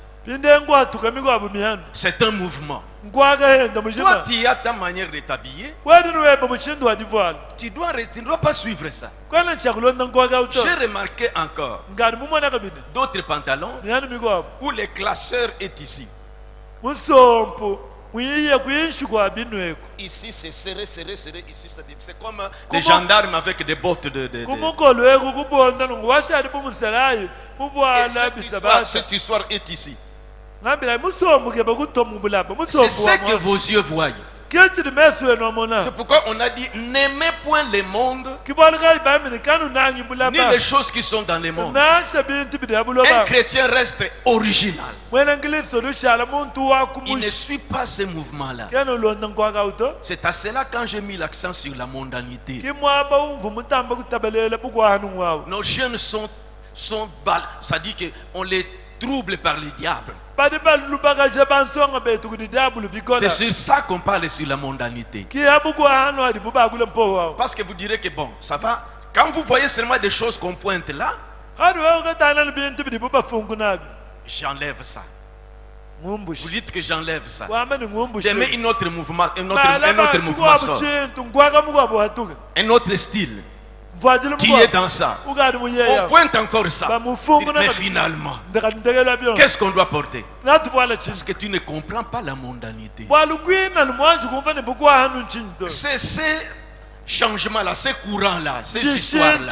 C'est un mouvement. Toi, tu as ta manière de t'habiller. Tu ne dois pas suivre ça. J'ai remarqué encore d'autres pantalons où les classeurs est ici. Ici c'est serré, serré, serré. Ici c'est comme des gendarmes avec des bottes de... Cette histoire est ici. C'est ce que vos yeux voient. C'est pourquoi on a dit n'aimez point le monde ni les choses qui sont dans le monde. Un chrétien reste original. Il ne suit pas ces mouvements-là. C'est à cela quand j'ai mis l'accent sur la mondanité. Nos jeunes sont ça dit qu'on les trouble par le diable. C'est sur ça qu'on parle sur la mondanité. Parce que vous direz que bon, ça va. Quand vous voyez seulement des choses qu'on pointe là, j'enlève ça. Vous dites que j'enlève ça. Je mets un autre mouvement, un mouvement sort. Un autre style. Tu es dans ça. On pointe encore ça. Mais finalement, qu'est-ce qu'on doit porter? Parce que tu ne comprends pas la mondanité. C'est ces changements-là, ces courants-là, ces histoires-là.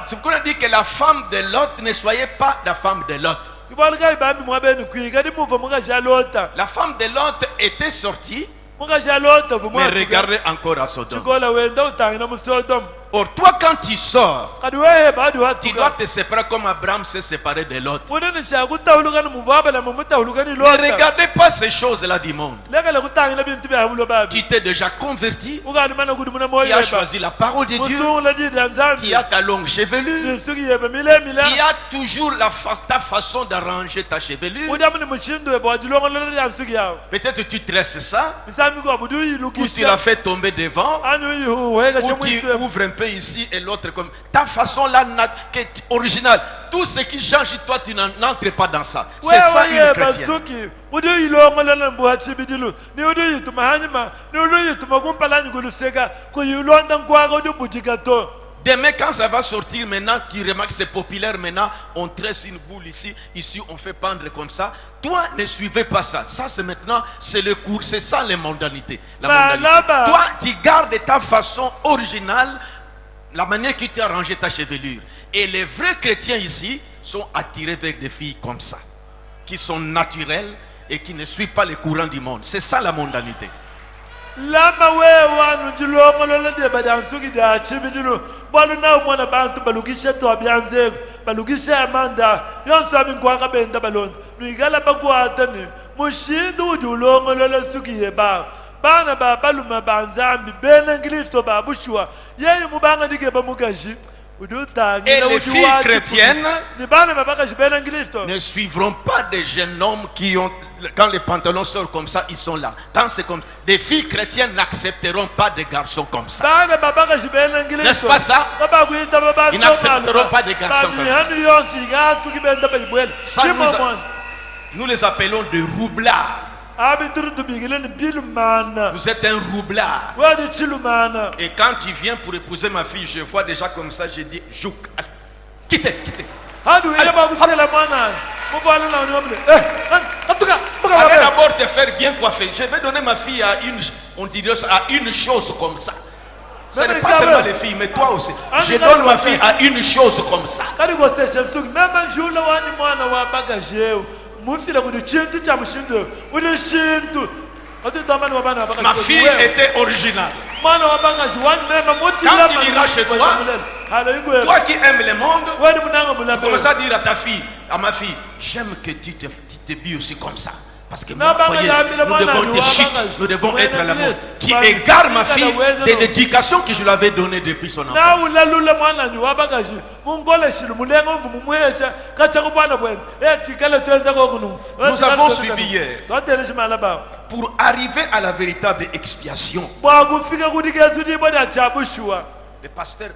C'est pourquoi on dit que la femme de Lot ne soyez pas la femme de Lot. La femme de Lot était sortie. Mais regardez encore à Sodome. Or toi quand tu sors, tu dois te séparer comme Abraham s'est séparé de Lot. Ne regardez pas ces choses-là du monde. Tu t'es déjà converti. Tu as choisi la parole de Dieu. Tu as ta longue chevelure. Tu as toujours ta façon d'arranger ta chevelure. Peut-être tu tresses ça, ou tu l'as fait tomber devant, ou tu ouvres un peu ici et l'autre comme ta façon là qui est originale. Tout ce qui change toi, tu n'entres pas dans ça. C'est ça une chrétienne. Demain quand ça va sortir maintenant, tu remarques que c'est populaire maintenant, on tresse une boule ici, ici on fait pendre comme ça. Toi ne suivez pas ça. Ça c'est maintenant, c'est le cours, c'est ça les mondanités. La mondanité. Toi tu gardes ta façon originale, la manière que tu as rangé ta chevelure. Et les vrais chrétiens ici sont attirés vers des filles comme ça, qui sont naturelles et qui ne suivent pas les courants du monde. C'est ça la mondanité. Lama wewa nujilongo lola de badansuki da chibidilo bwana na mwana bantu balukisha to abyanze balukisha amanda yonso abingwaka benda balon nigala bagwata ni mushindu ujulongo lola suki yeba bana ba baluma banzambi bena Kristo ba bushwa yeye mubanga dige bamugaji. Et les filles chrétiennes ne suivront pas des jeunes hommes qui ont, quand les pantalons sortent comme ça, ils sont là. Tant c'est comme des filles chrétiennes n'accepteront pas des garçons comme ça. N'est-ce pas ça? Ils n'accepteront pas des garçons comme ça. Ça nous les appelons des roublards. Vous êtes un roublard. Et quand tu viens pour épouser ma fille, je vois déjà comme ça, je dis, Jouk, quittez, quittez. Allez d'abord te faire bien coiffer. Je vais donner ma fille à une chose comme ça. Ce n'est pas seulement les filles, mais toi aussi. Je donne ma fille à une chose comme ça. Ma fille était originale. Quand tu iras chez toi, toi qui aimes le monde, tu commences à dire à ta fille, à ma fille, j'aime que tu t'habilles aussi comme ça. Parce que moi, voyez, nous devons être chic, nous devons être à la mode. Tu égares ma fille de l'éducation que je lui avais donnée depuis son enfance. Nous avons suivi hier pour arriver à la véritable expiation. Le pasteur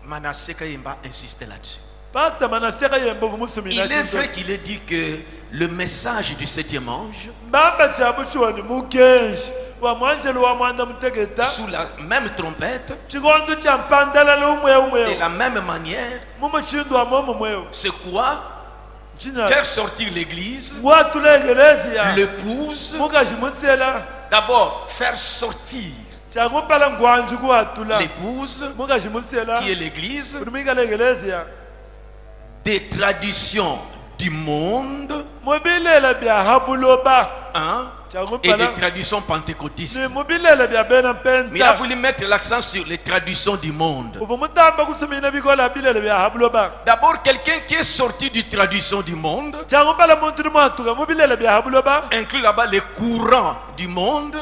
Manasseh Kayemba insistait là-dessus. Il est vrai qu'il est dit que le message du 7e ange, sous la même trompette, de la même manière, c'est quoi? Faire sortir l'église, l'épouse, d'abord faire sortir l'épouse, qui est l'église, des traditions du monde, et des traditions pentecôtistes. Mais il a voulu mettre l'accent sur les traditions du monde. D'abord, quelqu'un qui est sorti du tradition du monde inclut là-bas les courants du monde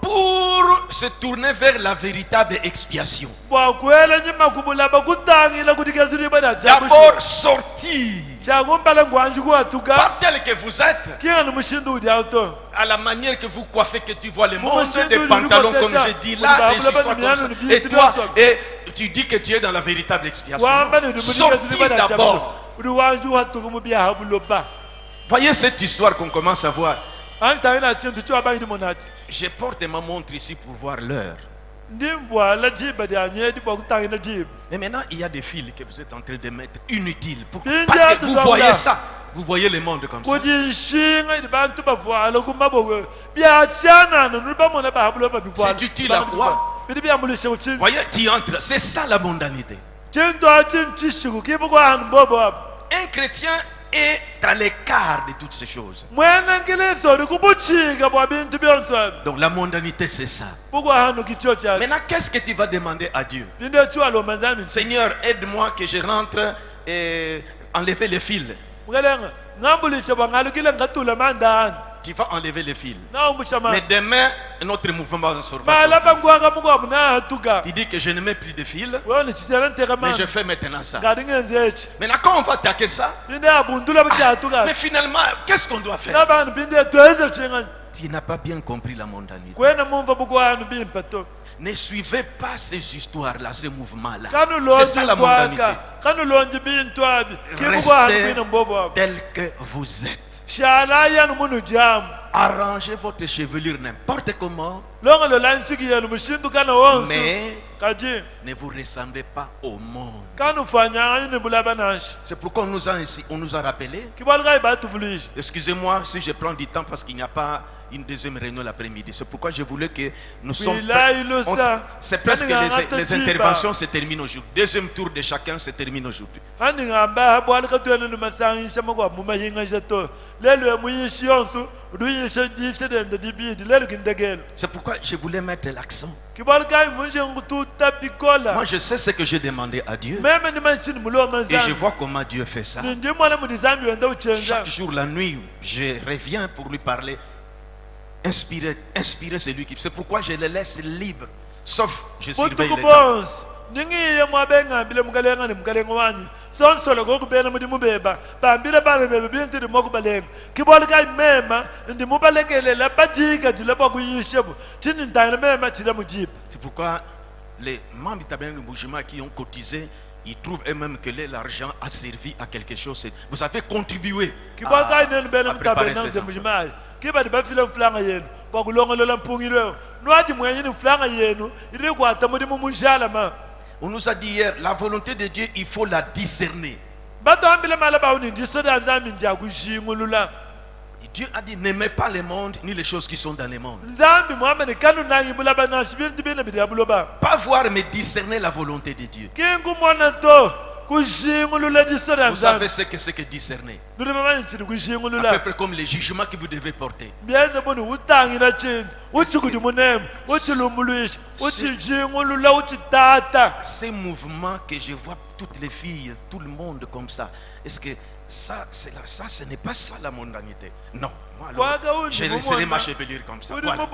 pour se tourner vers la véritable expiation. D'abord sortir, pas tel que vous êtes, à la manière que vous coiffez, que tu vois le monde, des pantalons comme je dis là, des histoires comme ça. Et toi, et tu dis que tu es dans la véritable expiation. Sortir d'abord. Voyez cette histoire qu'on commence à voir. Je porte ma montre ici pour voir l'heure. Mais maintenant, il y a des fils que vous êtes en train de mettre inutiles. Parce que vous voyez ça. Vous voyez le monde comme ça. C'est utile à quoi? Voyez, tu entres. C'est ça la mondanité. Un chrétien est à l'écart de toutes ces choses. Donc la mondanité, c'est ça. Maintenant, qu'est-ce que tu vas demander à Dieu? Seigneur, aide-moi que je rentre et enlever les fils. Tu vas enlever les fils. Mais demain, notre mouvement va sortir. Tu dis que je ne mets plus de fils, mais je fais maintenant ça. Maintenant, quand on va attaquer ça, mais finalement, qu'est-ce qu'on doit faire? Tu n'as pas bien compris la mondanité. Ne suivez pas ces histoires-là, ces mouvements-là. C'est ça la mondanité. Restez tel que vous êtes. Arrangez votre chevelure n'importe comment, mais ne vous ressemblez pas au monde. C'est pourquoi on nous a rappelé. Excusez-moi si je prends du temps parce qu'il n'y a pas une deuxième réunion l'après-midi. C'est pourquoi je voulais que nous sommes c'est presque les interventions se terminent aujourd'hui. Deuxième tour de chacun se termine aujourd'hui. C'est pourquoi je voulais mettre l'accent. Moi je sais ce que j'ai demandé à Dieu et je vois comment Dieu fait ça. Chaque jour la nuit je reviens pour lui parler. Inspirer celui qui... C'est pourquoi je le laisse libre. Sauf je surveille les temps. C'est pourquoi les membres du tabernacle de Boujima qui ont cotisé Ils trouvent eux-mêmes que l'argent a servi à quelque chose. Vous avez contribué à préparer ces enfants. On nous a dit hier, la volonté de Dieu, il faut la discerner. Dieu a dit, n'aimez pas le monde ni les choses qui sont dans le monde. Pas voir mais discerner la volonté de Dieu. Vous savez ce que c'est que discerner. À peu près comme les jugements que vous devez porter. Ces mouvements que je vois toutes les filles, tout le monde comme ça, est-ce que ça, ce n'est pas ça la mondanité? Non. Moi, alors, je laisserai ma chevelure comme ça. Voilà.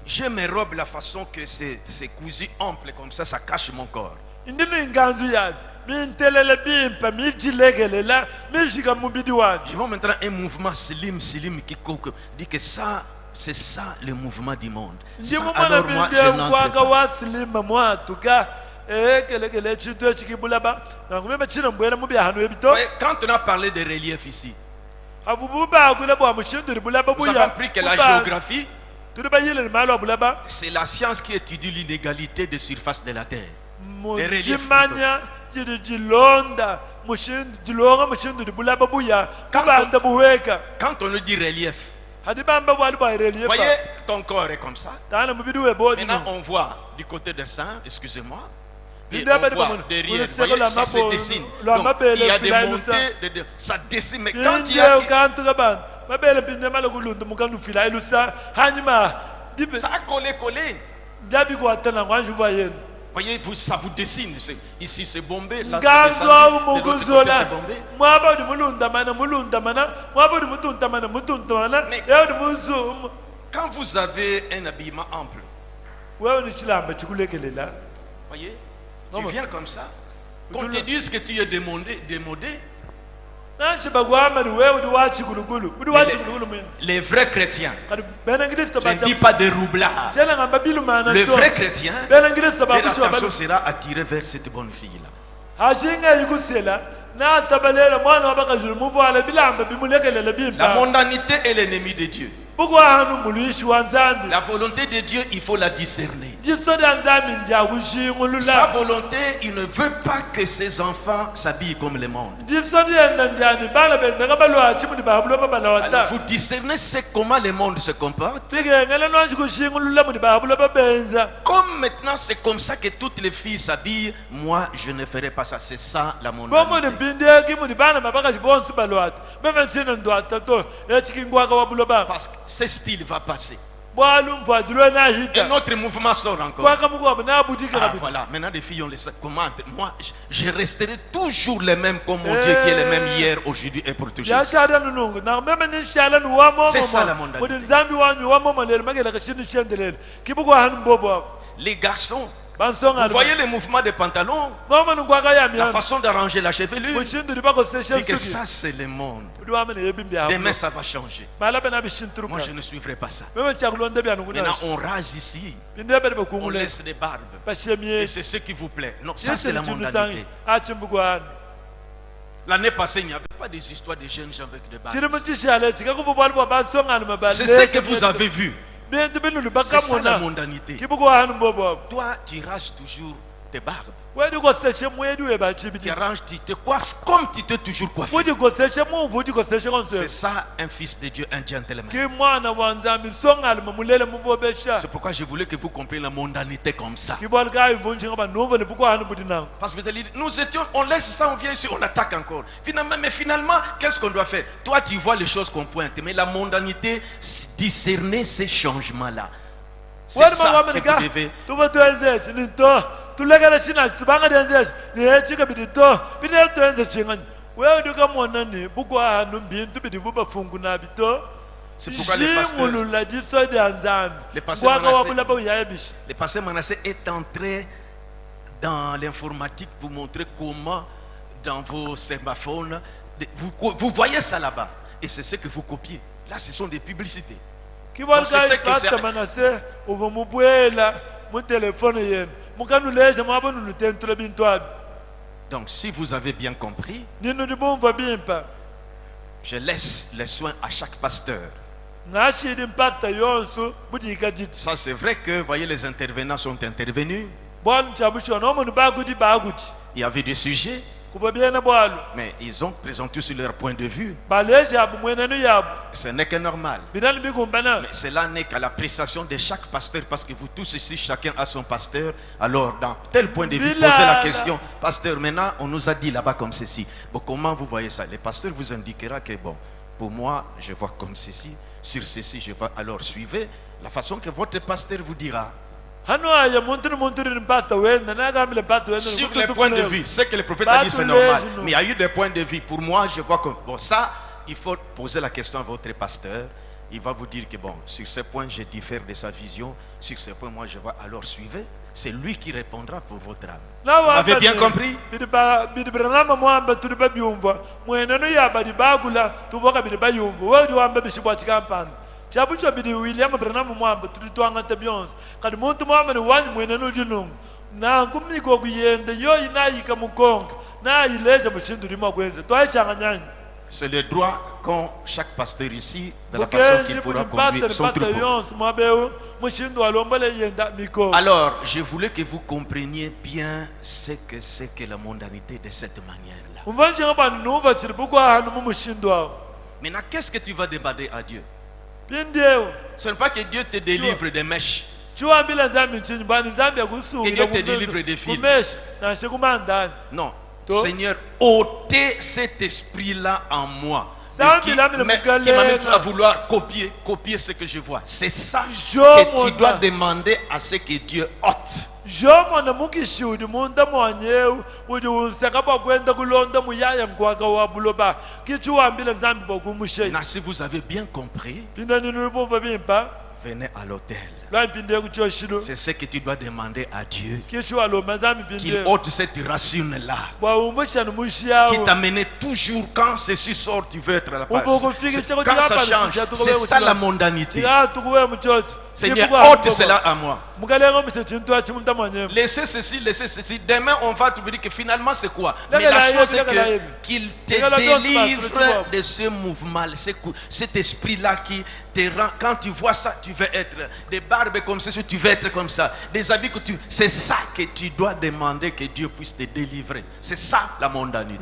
Je me robe la façon que c'est cousu ample comme ça cache mon corps. Je vois maintenant un mouvement slim qui dit que ça, c'est ça le mouvement du monde. Ça, alors moi, je n'entre pas. Quand on a parlé de relief ici, vous avez appris que la géographie, c'est la science qui étudie l'inégalité de surface de la terre. Les reliefs, quand on nous dit relief, voyez, ton corps est comme ça. Maintenant, on voit du côté des seins, excusez-moi, et on voit derrière, voyez, ça se dessine. Donc, il y a des montées, ça dessine. Mais quand il y a... ça a collé. Voyez, ça vous dessine. Ici c'est bombé, là c'est descendu, de l'autre côté c'est bombé. Mais quand vous avez un habillement ample, voyez, tu viens comme ça, qu'on te dise que tu es démodé. Les vrais chrétiens, je ne dis pas des roublards, le vrai chrétien, l'attention sera attirée vers cette bonne fille-là. La mondanité est l'ennemi de Dieu. La volonté de Dieu, il faut la discerner. Sa volonté, il ne veut pas que ses enfants s'habillent comme le monde. Alors vous discernez comment le monde se comporte. Comme maintenant c'est comme ça que toutes les filles s'habillent, moi je ne ferai pas ça. C'est ça la mondanité. Parce que ce style va passer. Un autre mouvement sort encore. Ah voilà, maintenant les filles ont les commandes. Moi, je resterai toujours le même comme mon Dieu qui est le même hier, aujourd'hui et pour toujours. C'est ça la mondanité. Les garçons, vous voyez les mouvements des pantalons, la façon d'arranger la chevelure, dit que ça c'est le monde. Demain ça va changer. Moi je ne suivrai pas ça. Maintenant on rase ici, on laisse des barbes, et c'est ce qui vous plaît. Non, ça c'est la mondanité. L'année passée il n'y avait pas des histoires de jeunes gens avec des barbes. C'est ce que vous avez vu. C'est ça la mondanité. Toi, tu rases toujours tes barbes. Tu arranges, tu te coiffes comme tu t'es toujours coiffé. C'est ça un fils de Dieu, un gentleman. C'est pourquoi je voulais que vous compreniez la mondanité comme ça. Parce que nous étions, on laisse ça, on vient ici, on attaque encore. Finalement, qu'est-ce qu'on doit faire? Toi, tu vois les choses qu'on pointe, mais la mondanité, discerner ces changements-là. C'est ça que vous devez. C'est pourquoi le pasteur Manassé est entré dans l'informatique pour montrer comment dans vos smartphones, vous voyez ça là-bas. Et c'est ce que vous copiez. Là, ce sont des publicités. Donc c'est ce que c'est. Donc si vous avez bien compris, je laisse les soins à chaque pasteur. Ça c'est vrai que, voyez, les intervenants sont intervenus. Il y avait des sujets, mais ils ont présenté sur leur point de vue. Ce n'est que normal. Mais cela n'est qu'à l'appréciation de chaque pasteur, parce que vous tous ici, chacun a son pasteur. Alors, dans tel point de vue, posez la question. Pasteur, maintenant, on nous a dit là-bas comme ceci. Bon, comment vous voyez ça? Le pasteur vous indiquera que, bon, pour moi, je vois comme ceci. Sur ceci, je vois. Alors, suivez la façon que votre pasteur vous dira. Sur les points de vue, ce que le prophète a dit, c'est normal. Mais il y a eu des points de vue. Pour moi, je vois que bon, ça, il faut poser la question à votre pasteur. Il va vous dire que bon, sur ce point, je diffère de sa vision. Sur ce point, moi, je vois. Alors suivez. C'est lui qui répondra pour votre âme. Vous avez bien compris? Chabucho bidi William Branham mwamba tulitwanga tabionse kadi muntu mwamba ni wanyi mwenenu jinungu na ngumi ko kuyende yo inayika mukonga na ileja mushinduri magwenze twaichanga nyanyi. C'est le droit qu'ont chaque pasteur ici, de la façon qu'il pourra conduire son troupeau. Alors, je voulais que vous compreniez bien ce que c'est que la mondanité de cette manière-là. Maintenant, qu'est-ce que tu vas demander à Dieu? Ce n'est pas que Dieu te délivre des mèches. Que Dieu te délivre des fils. Non. Seigneur, ôtez cet esprit-là en moi. Qui m'amène à vouloir copier ce que je vois. C'est ça que tu dois demander à ce que Dieu ôte. Maintenant, si vous avez bien compris, venez à l'autel. C'est ce que tu dois demander à Dieu, qu'il ôte cette racine-là qui t'amenait toujours, quand ceci sort, tu veux être à la page. Quand ça change, c'est ça la mondanité. Seigneur, ôte cela à moi. Laissez ceci. Demain, on va te dire que finalement, c'est quoi? Mais la chose est qu'il te délivre de ce mouvement, cet esprit-là qui te rend. Quand tu vois ça, tu veux être. Des barbes comme ça, tu veux être comme ça. Des habits que tu. C'est ça que tu dois demander que Dieu puisse te délivrer. C'est ça la mondanité.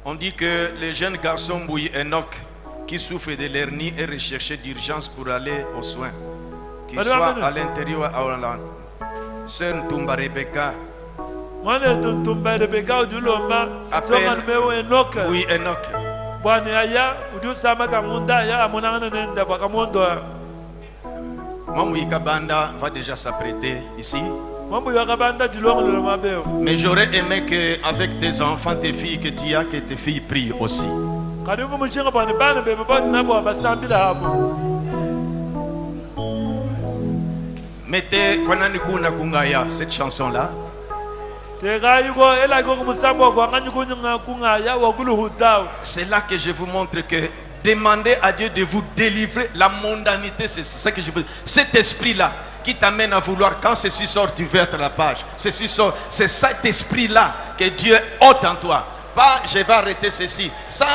On dit que le jeune garçon Bouy Enoch qui souffre de l'hernie est recherché d'urgence pour aller aux soins. Qu'il soit à l'intérieur ou à la sœur Ntumba Rebecca. Appelle Bouy Enoch. Mamouika Kabanda va déjà s'apprêter ici. Mais j'aurais aimé qu'avec tes enfants, tes filles que tu as, que tes filles prient aussi. Mettez cette chanson-là. C'est là que je vous montre que demandez à Dieu de vous délivrer. La mondanité, c'est ce que je veux dire. Cet esprit-là qui t'amène à vouloir, quand ceci sort, tu veux être à la page. Ceci sort, c'est cet esprit-là que Dieu ôte en toi. Pas, je vais arrêter ceci. Ça,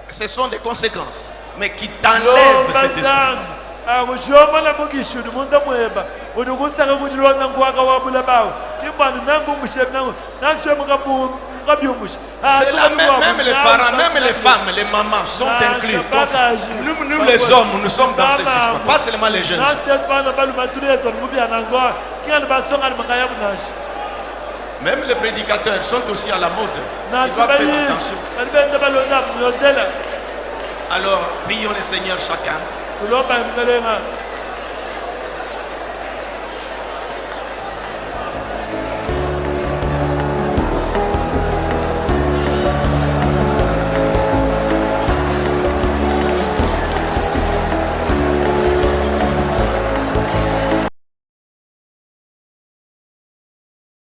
ce sont des conséquences. Mais qui t'enlève cet esprit. C'est là même les parents, même les femmes, les mamans sont inclus. Nous les hommes, nous sommes dans cette histoire, pas seulement les jeunes. Même les prédicateurs sont aussi à la mode. Ils doivent faire attention. Alors, prions le Seigneur chacun.